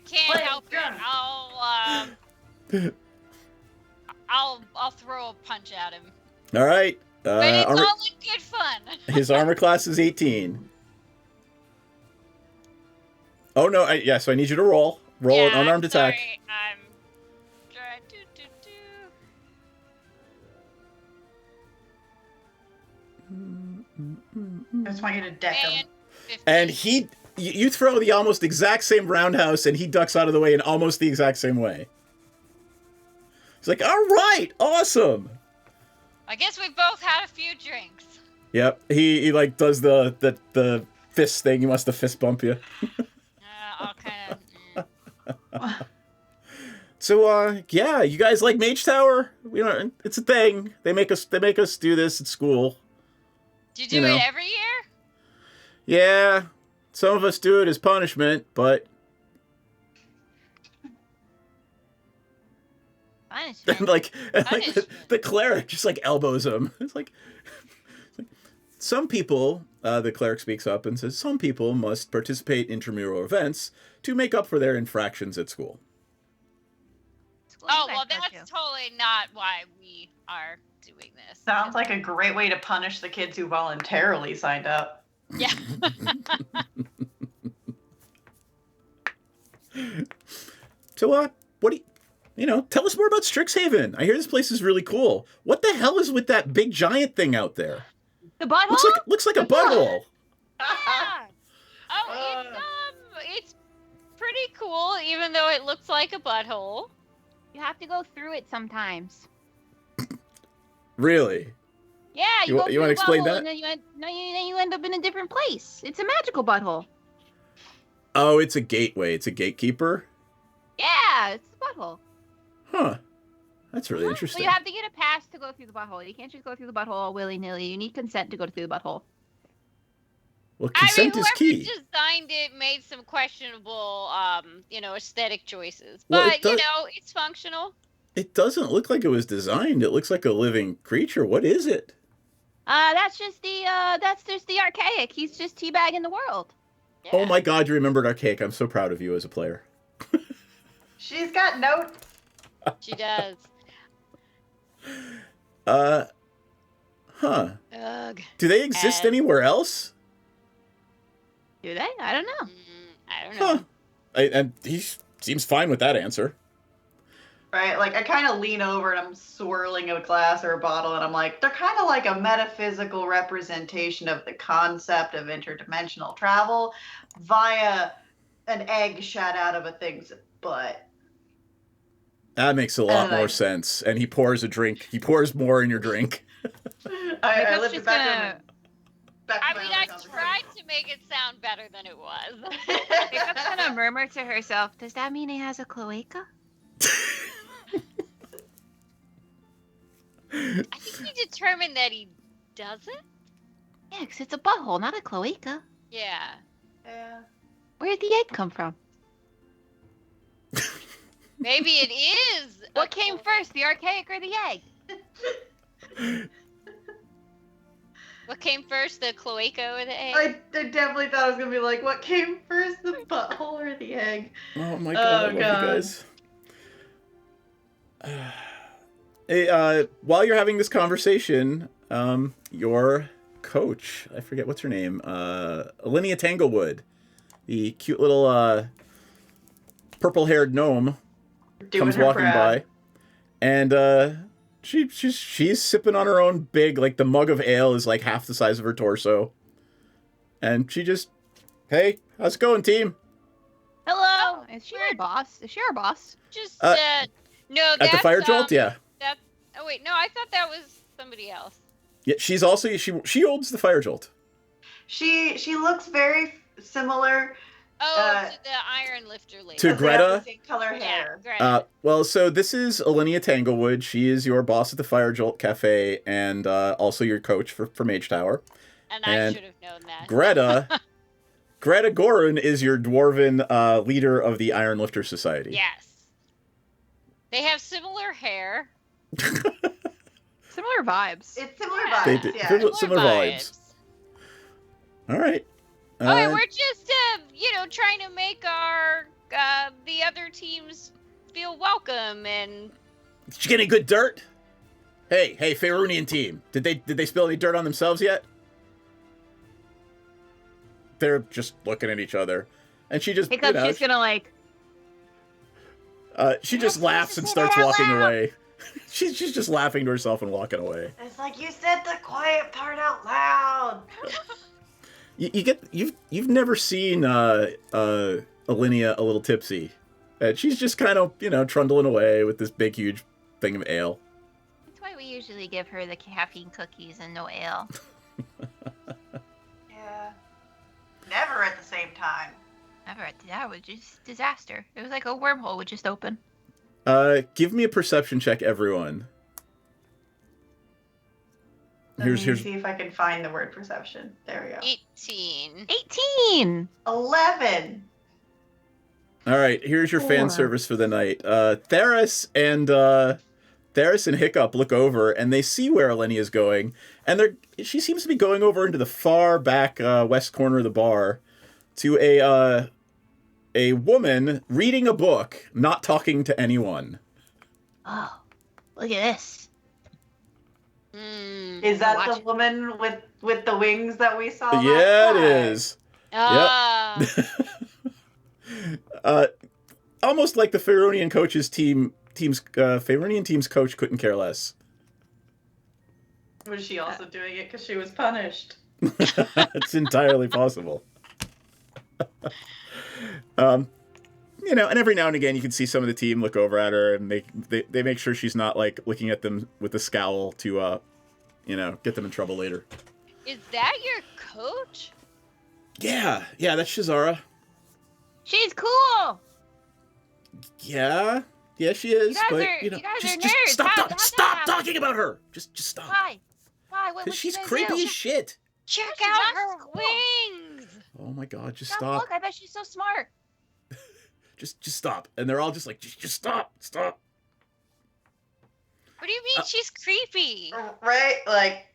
can't help it. I'll throw a punch at him. All right. But it's all in good fun. His armor class is 18. Oh no! So I need you to roll an unarmed attack. Sorry, I'm trying I just want you to deck him. And you throw the almost exact same roundhouse, and he ducks out of the way in almost the exact same way. He's like, all right, awesome. I guess we both had a few drinks. Yep, he like does the fist thing. He wants to fist bump you. I'll kind of. So yeah, you guys like Mage Tower? It's a thing. They make us do this at school. Do you do it every year? Yeah, some of us do it as punishment, but punishment. like the cleric just like elbows him. It's like some people. The cleric speaks up and says some people must participate in intramural events to make up for their infractions at school. Oh, well, that's totally not why we are doing this. Sounds like a great way to punish the kids who voluntarily signed up. Yeah. So, what do you tell us more about Strixhaven. I hear this place is really cool. What the hell is with that big giant thing out there? The butthole? Looks like a butthole. Yeah. Oh, it's pretty cool, even though it looks like a butthole. You have to go through it sometimes. Really? Yeah, You go want through to the explain butthole that? And then you end up in a different place. It's a magical butthole. Oh, it's a gateway. It's a gatekeeper. Yeah, it's a butthole. Huh. That's really So interesting. you have to get a pass to go through the butthole. You can't just go through the butthole willy-nilly. You need consent to go through the butthole. Well, consent is key. Whoever designed it made some questionable, aesthetic choices. Well, But, it's functional. It doesn't look like it was designed. It looks like a living creature. What is it? That's just the archaic. He's just teabagging the world. Oh my God, you remembered Archaic. I'm so proud of you as a player. She's got notes. She does. Huh. Ugh. Do they exist anywhere else? Do they? I don't know. I don't know. And he seems fine with that answer. Right? Like, I kind of lean over and I'm swirling a glass or a bottle, and I'm like, they're kind of like a metaphysical representation of the concept of interdimensional travel via an egg shot out of a thing's butt. That makes a lot more sense. And he pours a drink. He pours more in your drink. I lived it back I tried to make it sound better than it was. Hiccup's gonna murmur to herself, does that mean he has a cloaca? I think he determined that he doesn't. Yeah, because it's a butthole, not a cloaca. Yeah. Yeah. Where did the egg come from? Maybe it is. What came first, the archaic or the egg? What came first, the cloaca or the egg? I definitely thought it was going to be like, what came first, the butthole or the egg? Oh my God, I love you guys. Hey, while you're having this conversation, your coach, I forget what's her name, Alinea Tanglewood, the cute little purple-haired gnome, comes walking by, and she's sipping on her own big, like the mug of ale is like half the size of her torso, and she just, hey, how's it going, team? Hello. Is she my boss? Is she our boss? Just no. At the Fire Jolt, yeah. Oh wait, no, I thought that was somebody else. Yeah, she's also she holds the Fire Jolt. She looks very similar. To the Iron Lifter lady. To Greta? Same color hair. Greta. Well, so this is Alinea Tanglewood. She is your boss at the Fire Jolt Cafe and also your coach for Mage Tower. And I should have known that. Greta Gorin is your dwarven leader of the Iron Lifter Society. Yes. They have similar hair. Similar vibes. It's similar vibes. Yeah. Similar vibes. All right. Okay, we're just trying to make our the other teams feel welcome and. Did you get any good dirt? Hey, Faerunian team. Did they spill any dirt on themselves yet? They're just looking at each other, and she just Hiccup, she's gonna like. She just laughs and starts walking away. She's just laughing to herself and walking away. It's like, you said the quiet part out loud. You've never seen Alinea a little tipsy. She's just kind of trundling away with this big huge thing of ale. That's why we usually give her the caffeine cookies and no ale. Yeah. Never at the same time. Never. That was just disaster. It was like a wormhole would just open. Give me a perception check, everyone. Let me see if I can find the word perception. There we go. 18. 18! 11! All right, here's your fan 4. service for the night. Theris and Hiccup look over, and they see where Eleni is going, and she seems to be going over into the far back west corner of the bar to a woman reading a book, not talking to anyone. Oh, look at this. Is that the woman with the wings that we saw? Yeah, it is. Ah. Yep. Almost like the Faeronian Faeronian team's coach couldn't care less. Was she also doing it because she was punished? It's entirely possible. You know, and every now and again you can see some of the team look over at her and they make sure she's not like looking at them with a scowl to you know, get them in trouble later. Is that your coach? Yeah, that's Shazara. She's cool! Yeah, she is. You guys are nerds. Stop talking about her. Just stop. Why? What Because she's you guys creepy do? as shit. Check out her wings! Oh my god, just Stop. stop. Look, I bet she's so smart. Just stop. And they're all just like, just stop. What do you mean she's creepy? Right? Like,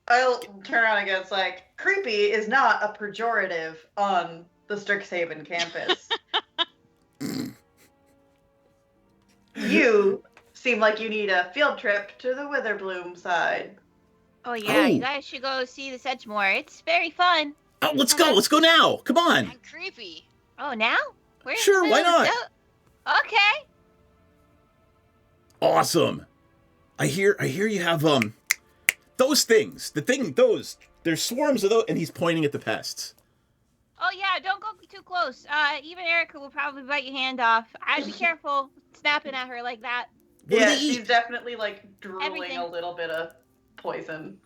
I'll turn around and go, it's like, creepy is not a pejorative on the Strixhaven campus. You seem like you need a field trip to the Witherbloom side. Oh yeah, you guys should go see the Sedgemoor. It's very fun. Oh, let's go. Let's go now. Come on. I'm creepy. Oh, now? We're in the Sure, why middle of not? Okay. Awesome. I hear you have those things. There's swarms of those, and he's pointing at the pests. Oh yeah, don't go too close. Even Erica will probably bite your hand off. I'd be careful snapping at her like that. Yeah, she's definitely like drooling Everything. a little bit of poison.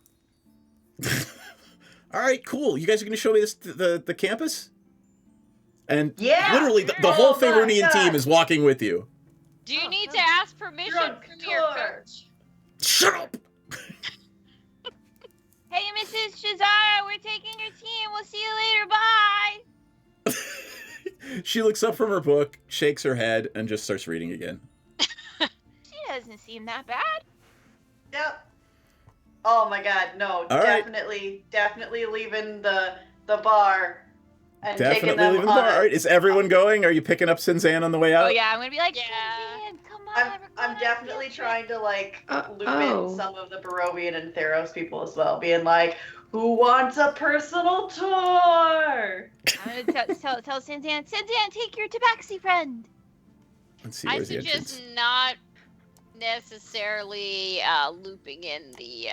All right, cool. You guys are going to show me the campus? And Yeah! literally the whole Faeronian team is walking with you. Do you need to ask permission from your coach? Shut up! Hey, Mrs. Shazara, we're taking your team. We'll see you later. Bye. She looks up from her book, shakes her head, and just starts reading again. She doesn't seem that bad. Yep. Oh my god, no. All right. Definitely leaving the bar and taking Definitely them leaving the on bar. All right, is everyone going? Are you picking up Sinzan on the way out? Oh yeah, I'm gonna be like, Sinzan, come on. I'm definitely trying to like loop oh. in some of the Barovian and Theros people as well, being like, who wants a personal tour? I'm gonna tell Sinzan, take your tabaxi friend. Let's see, I where's the entrance? suggest not necessarily looping in the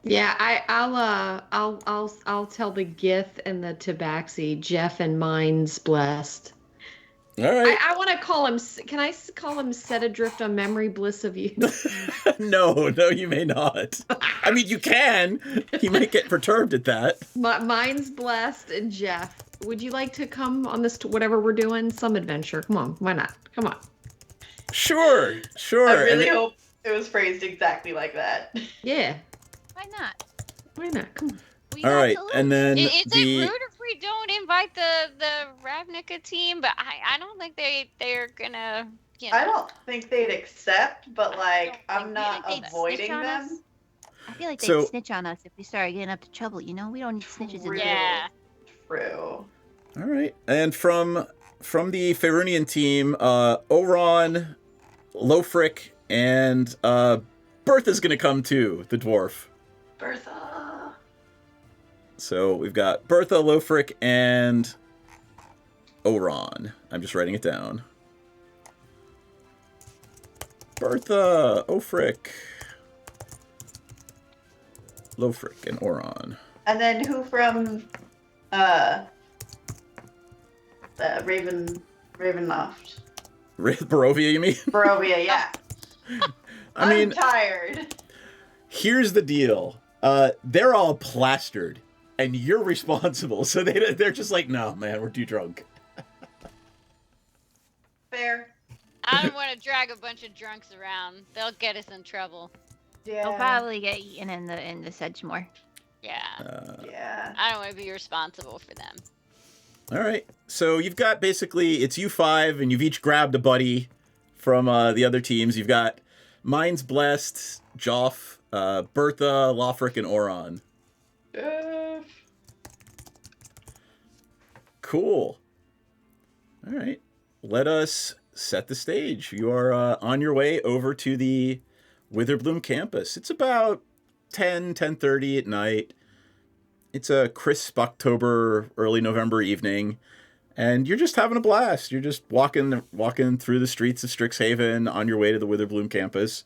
Yeah, I'll tell the Gith and the Tabaxi, Jeff and Mine's blessed. All right. I want to call him. Can I call him Set Adrift on Memory Bliss of You? No, you may not. I mean, you can. He might get perturbed at that. Mine's blessed and Jeff. Would you like to come on this whatever we're doing? Some adventure. Come on, why not? Come on. Sure. I really hope it was phrased exactly like that. Yeah. Why not? Why not? Come on. All right, and then Is it rude if we don't invite the Ravnica team? But I don't think they're gonna. You know. I don't think they'd accept, but like I'm not avoiding them. I feel like they'd So- snitch on us if we started getting up to trouble. You know, we don't need snitches in True. there. Yeah. True. All right, and from the Faerunian team, Oron, Lofric, and Bertha's gonna come too. The dwarf. Bertha. So we've got Bertha, Lofric, and Oron. I'm just writing it down. Bertha, Ofric, Lofric, and Oron. And then who from Ravenloft? Barovia, you mean? Barovia, yeah. I'm tired. Here's the deal. They're all plastered, and you're responsible. So they're just like, no, man, we're too drunk. Fair. I don't want to drag a bunch of drunks around. They'll get us in trouble. Yeah. They'll probably get eaten in the Sedgemoor. Yeah. Yeah. I don't want to be responsible for them. All right. So you've got basically, it's you 5, and you've each grabbed a buddy from the other teams. You've got Mind's Blessed, Joff, Bertha, Lothric, and Oron. Cool. All right. Let us set the stage. You are on your way over to the Witherbloom campus. It's about 10:30 at night. It's a crisp October, early November evening, and you're just having a blast. You're just walking through the streets of Strixhaven on your way to the Witherbloom campus.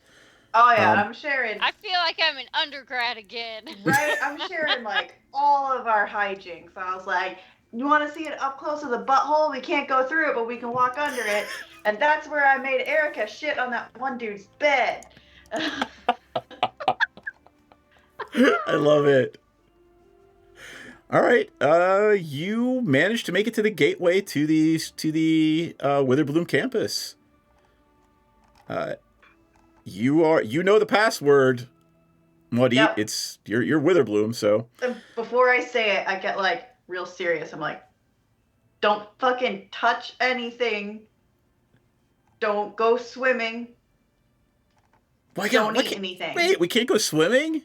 Oh yeah, I'm sharing. I feel like I'm an undergrad again. Right? I'm sharing like all of our hijinks. I was like, you want to see it up close to the butthole? We can't go through it, but we can walk under it. And that's where I made Erica shit on that one dude's bed. I love it. All right, you managed to make it to the gateway to the Witherbloom campus. You know the password, Muddy. Yep. It's you're Witherbloom, so. Before I say it, I get like real serious. I'm like, don't fucking touch anything. Don't go swimming. Don't eat anything. Wait, we can't go swimming?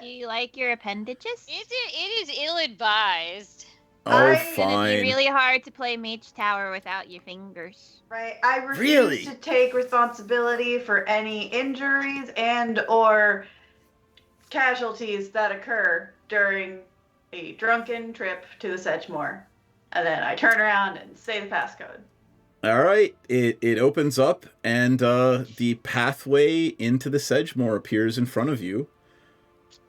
Do you like your appendages? It is ill-advised. Oh, It's gonna be really hard to play Mage Tower without your fingers. Right. I refuse to take responsibility for any injuries and or casualties that occur during a drunken trip to the Sedgemoor. And then I turn around and say the passcode. All right, it opens up, and the pathway into the Sedgemoor appears in front of you.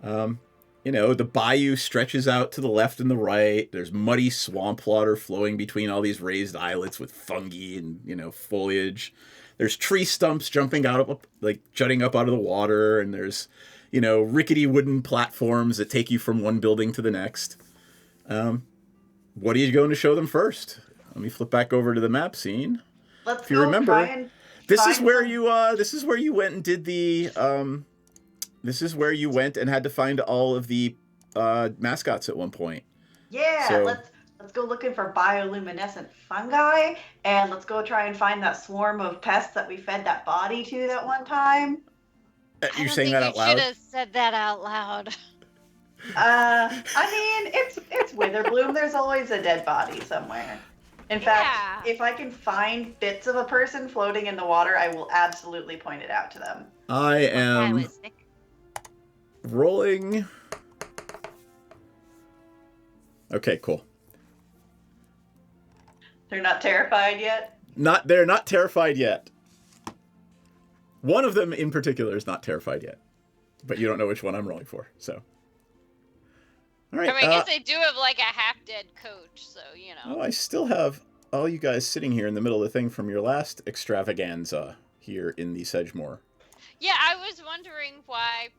The bayou stretches out to the left and the right. There's muddy swamp water flowing between all these raised islets with fungi and, foliage. There's tree stumps jutting up out of the water, and there's, rickety wooden platforms that take you from one building to the next. What are you going to show them first? Let me flip back over to the map scene. Let's if you go remember, try and this is where you went and did the this is where you went and had to find all of the mascots at one point. Yeah, So- let's go looking for bioluminescent fungi, and let's go try and find that swarm of pests that we fed that body to that one time. You're saying that out loud? Should have said that out loud. It's Witherbloom. There's always a dead body somewhere. In fact, if I can find bits of a person floating in the water, I will absolutely point it out to them. I am rolling. Okay, cool. They're not terrified yet? They're not terrified yet. One of them in particular is not terrified yet. But you don't know which one I'm rolling for, so. All right. I guess they do have like a half-dead coach, so Oh, I still have all you guys sitting here in the middle of the thing from your last extravaganza here in the Sedgemoor. Yeah, I was wondering why.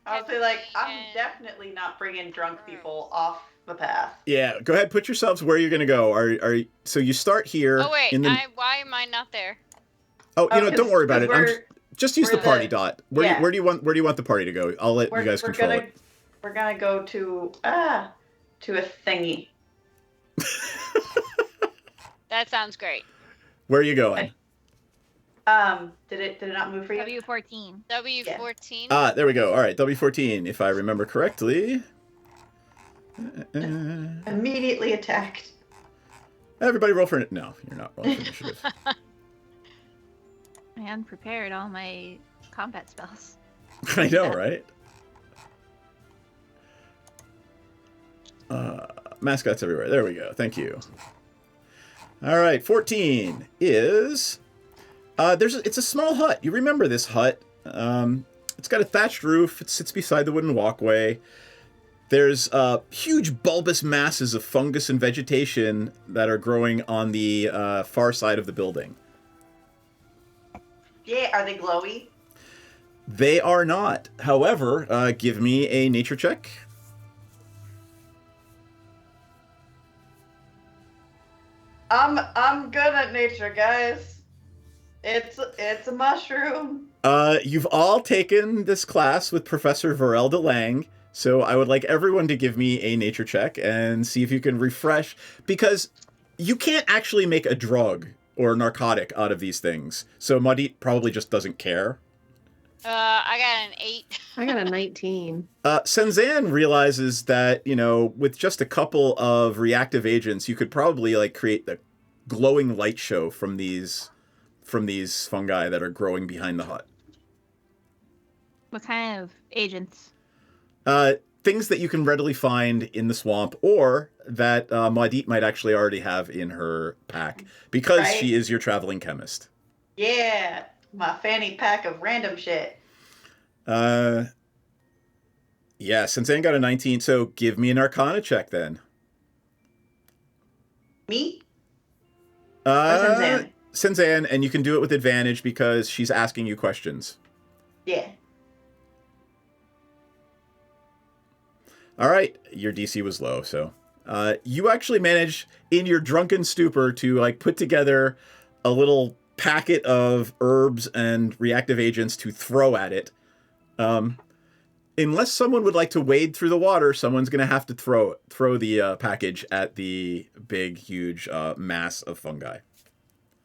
I'll say, I'm definitely not bringing drunk people off the path. Yeah, go ahead. Put yourselves where you're going to go. So you start here. Oh wait, in the... why am I not there? Oh, don't worry about it. Just use the party dot. Where do you want the party to go? I'll let you guys control it. We're gonna go to a thingy. That sounds great. Where are you going? Did it not move for you? W14. W14. There we go. All right, W14, if I remember correctly. Immediately attacked. Everybody roll for it. No, you're not rolling for initiative. I unprepared all my combat spells. I know, right? Mascots everywhere. There we go. Thank you. All right, 14 is... it's a small hut. You remember this hut. It's got a thatched roof. It sits beside the wooden walkway. There's huge bulbous masses of fungus and vegetation that are growing on the far side of the building. Yeah, are they glowy? They are not. However, give me a nature check. I'm good at nature, guys. It's a mushroom. You've all taken this class with Professor Varel de Lang, so I would like everyone to give me a nature check and see if you can refresh, because you can't actually make a drug or narcotic out of these things. So Muddy probably just doesn't care. I got an 8. I got a 19. Senzan realizes that, with just a couple of reactive agents, you could probably like create the glowing light show from these fungi that are growing behind the hut. What kind of agents? Things that you can readily find in the swamp, or that Maudit might actually already have in her pack, because she is your traveling chemist. Yeah, my fanny pack of random shit. Yeah, Senzan got a 19, so give me an Arcana check then. Me? Senzan. Senzan, and you can do it with advantage because she's asking you questions. Yeah. All right, your DC was low, so you actually managed in your drunken stupor to like put together a little packet of herbs and reactive agents to throw at it. Unless someone would like to wade through the water, someone's going to have to throw the package at the big, huge mass of fungi.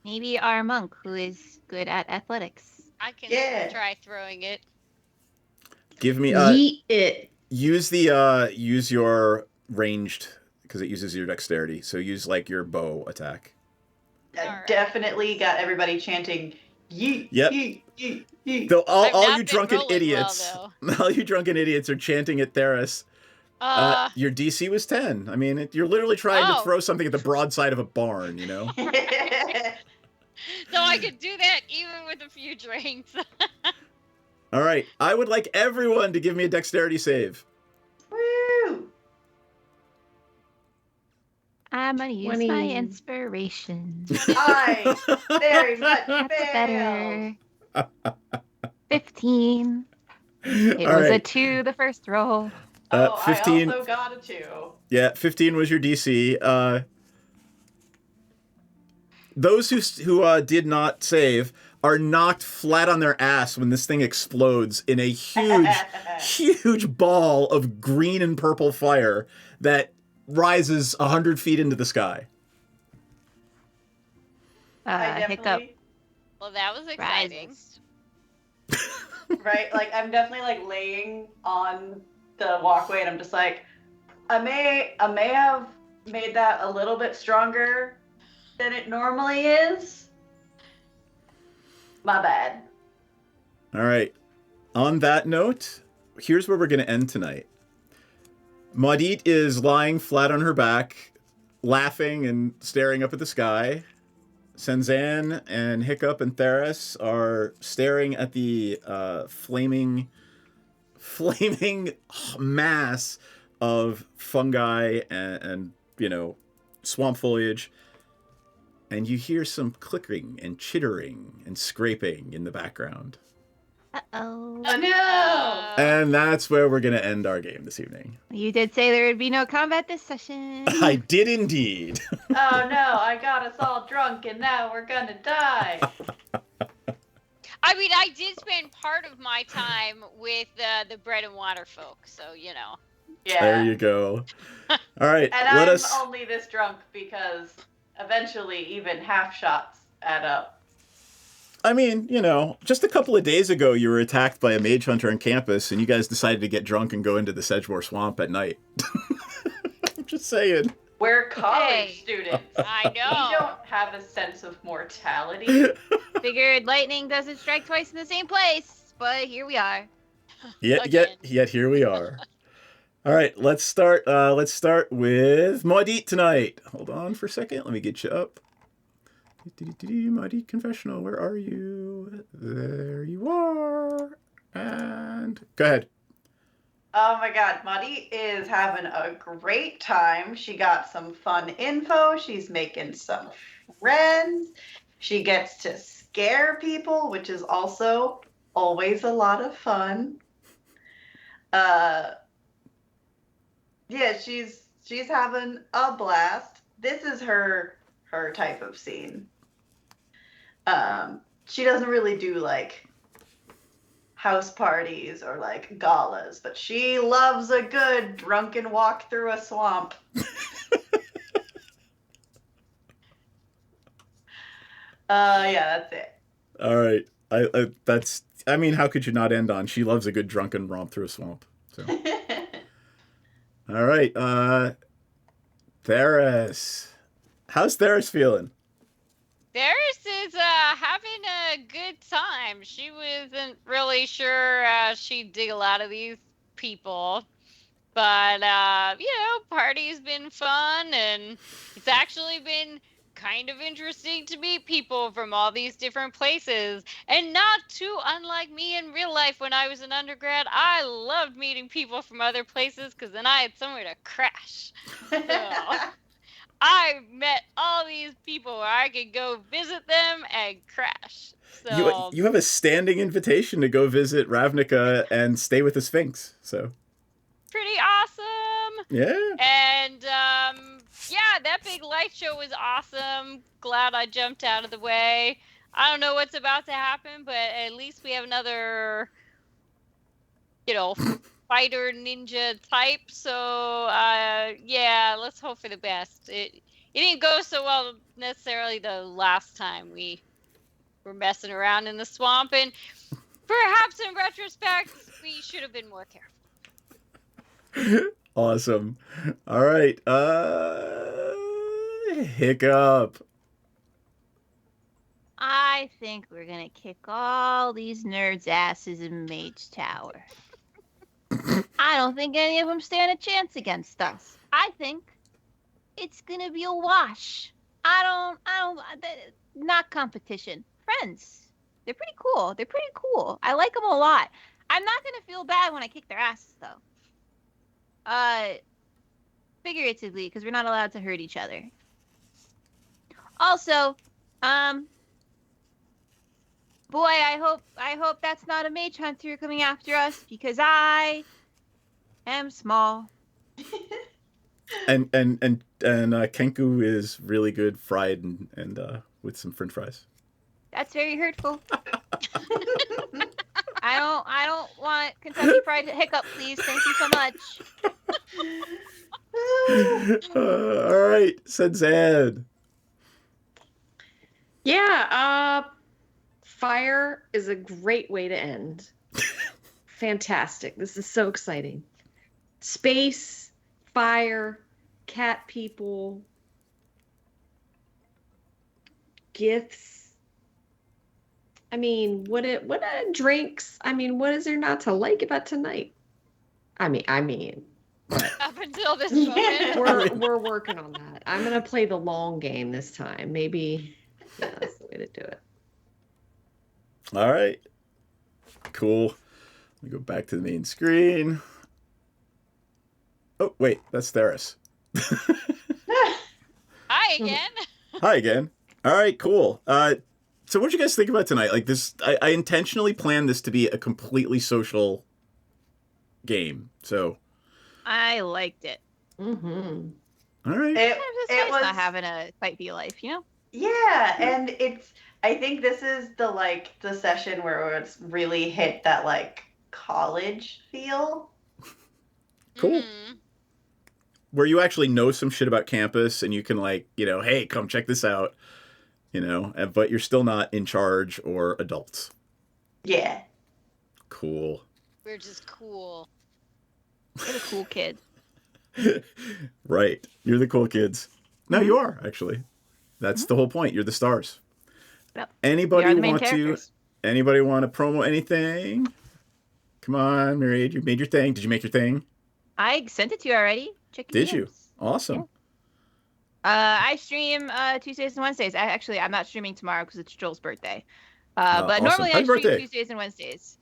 Maybe our monk, who is good at athletics. I can try throwing it. Give me Yeet it. Use your ranged, because it uses your dexterity. So use like your bow attack. Definitely got everybody chanting yeet, Yep. yeet, yeet, yeet. So all you drunken idiots, all you drunken idiots are chanting at Theris. Your DC was 10. I mean, you're literally trying to throw something at the broadside of a barn, So I could do that even with a few drinks. All right, I would like everyone to give me a dexterity save. Woo! I'm gonna use my inspiration. I very much Better. 15. It All was a right. 2 the first roll. 15. I also got a 2. Yeah, 15 was your DC. Those who did not save are knocked flat on their ass when this thing explodes in a huge ball of green and purple fire that rises 100 feet into the sky. Hiccup. Well, that was exciting. Right? Like, I'm definitely like laying on the walkway and I'm just like, I may have made that a little bit stronger than it normally is. My bad. All right. On that note, here's where we're going to end tonight. Maudit is lying flat on her back, laughing and staring up at the sky. Senzan and Hiccup and Theris are staring at the flaming mass of fungi and swamp foliage. And you hear some clickering and chittering and scraping in the background. Uh-oh. Oh no! And that's where we're going to end our game this evening. You did say there would be no combat this session. I did indeed. Oh no, I got us all drunk and now we're gonna die. I mean, I did spend part of my time with the bread and water folk, so Yeah. There you go. All right, And let I'm us... only this drunk because eventually even half shots add up. I mean, just a couple of days ago, you were attacked by a mage hunter on campus, and you guys decided to get drunk and go into the Sedgemoor Swamp at night. I'm just saying. We're college students. I know. We don't have a sense of mortality. Figured lightning doesn't strike twice in the same place, but here we are. Yet here we are. All right, let's start with Maudit tonight. Hold on for a second. Let me get you up. Maudit Confessional, where are you? There you are. And go ahead. Oh my god, Maudit is having a great time. She got some fun info. She's making some friends. She gets to scare people, which is also always a lot of fun. Yeah, she's having a blast. This is her type of scene. She doesn't really do like house parties or like galas, but she loves a good drunken walk through a swamp. Yeah, that's it. All right. I mean, how could you not end on she loves a good drunken romp through a swamp? So. All right. Theris. How's Theris feeling? Theris is having a good time. She wasn't really sure she'd dig a lot of these people. But, party's been fun, and it's actually been kind of interesting to meet people from all these different places. And not too unlike me in real life when I was an undergrad. I loved meeting people from other places because then I had somewhere to crash. So I met all these people where I could go visit them and crash. So You have a standing invitation to go visit Ravnica and stay with the Sphinx, so... pretty awesome. Yeah. And that big light show was awesome. Glad I jumped out of the way. I don't know what's about to happen, but at least we have another, fighter ninja type. So let's hope for the best. It didn't go so well necessarily the last time we were messing around in the swamp, and perhaps in retrospect we should have been more careful. Awesome. All right. Hiccup. I think we're gonna kick all these nerds' asses in Mage Tower. I don't think any of them stand a chance against us. I think it's gonna be a wash. Not competition. Friends. They're pretty cool. I like them a lot. I'm not gonna feel bad when I kick their asses, though. Figuratively, because we're not allowed to hurt each other. Also, boy, I hope that's not a mage hunter coming after us, because I am small. And Kenku is really good fried and with some French fries. That's very hurtful. I don't want Kentucky Fried Hiccup, please. Thank you so much. All right, Senzan. Yeah, fire is a great way to end. Fantastic. This is so exciting. Space, fire, cat people, gifts. I mean, what drinks? I mean, what is there not to like about tonight? I mean. Up until this moment. We're working on that. I'm gonna play the long game this time. Maybe that's the way to do it. All right. Cool. Let me go back to the main screen. Oh, wait, that's Theris. Hi again. Hi again. All right, cool. So what did you guys think about tonight? Like this, I intentionally planned this to be a completely social game. So I liked it. Mm-hmm. All right. It was not having a fight for your life, you know? Yeah, and I think this is the session where it's really hit that like college feel. Cool. Where you actually know some shit about campus and you can hey, come check this out, but you're still not in charge or adults. Yeah. Cool. We're just cool. We're the cool kids. Right. You're the cool kids. No, you are, actually. That's the whole point. You're the stars. Yep. Anybody want to promo anything? Come on, Myriad. You made your thing. Did you make your thing? I sent it to you already. Check your Did you? Awesome. Yeah. I stream Tuesdays and Wednesdays. I'm not streaming tomorrow because it's Joel's birthday. But awesome. Normally Happy I stream birthday. Tuesdays and Wednesdays.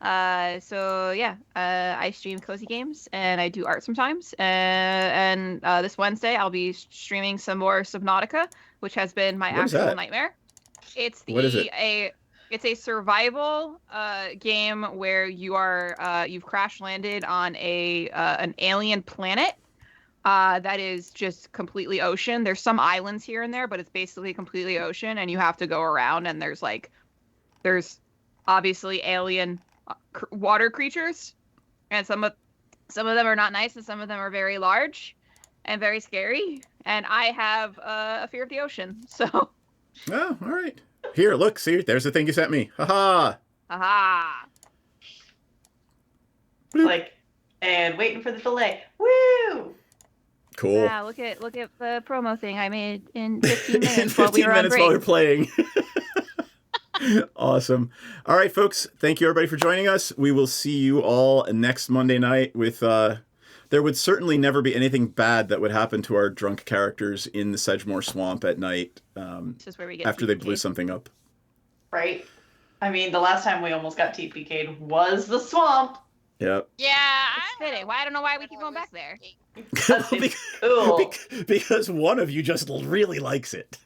I stream cozy games and I do art sometimes. And this Wednesday I'll be streaming some more Subnautica, which has been my What is actual that? nightmare. It's What is it? It's a survival game where you've crash landed on an alien planet that is just completely ocean. There's some islands here and there, but it's basically completely ocean, and you have to go around. And there's obviously alien water creatures, and some of them are not nice, and some of them are very large and very scary. And I have a fear of the ocean, so. Oh, all right. Here, look, see, there's the thing you sent me. Haha. Aha. Like, and waiting for the delay. Woo! Cool. Yeah, look at the promo thing I made in 15 minutes In 15 while we were on minutes break. while we're playing. Awesome. All right, folks. Thank you, everybody, for joining us. We will see you all next Monday night with... there would certainly never be anything bad that would happen to our drunk characters in the Sedgemoor Swamp at night This is where we get after they TPK'd. blew something up. Right? I mean, the last time we almost got TPK'd was the swamp. Yep. Yeah, It's fitting. I don't know why we keep going back there. Cool. Because one of you just really likes it.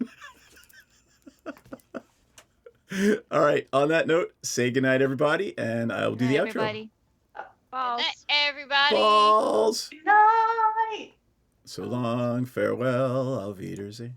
All right. On that note, say goodnight, everybody, and I'll do the outro. Everybody. Balls. Everybody. Balls. Night. So long, farewell, auf Wiedersehen.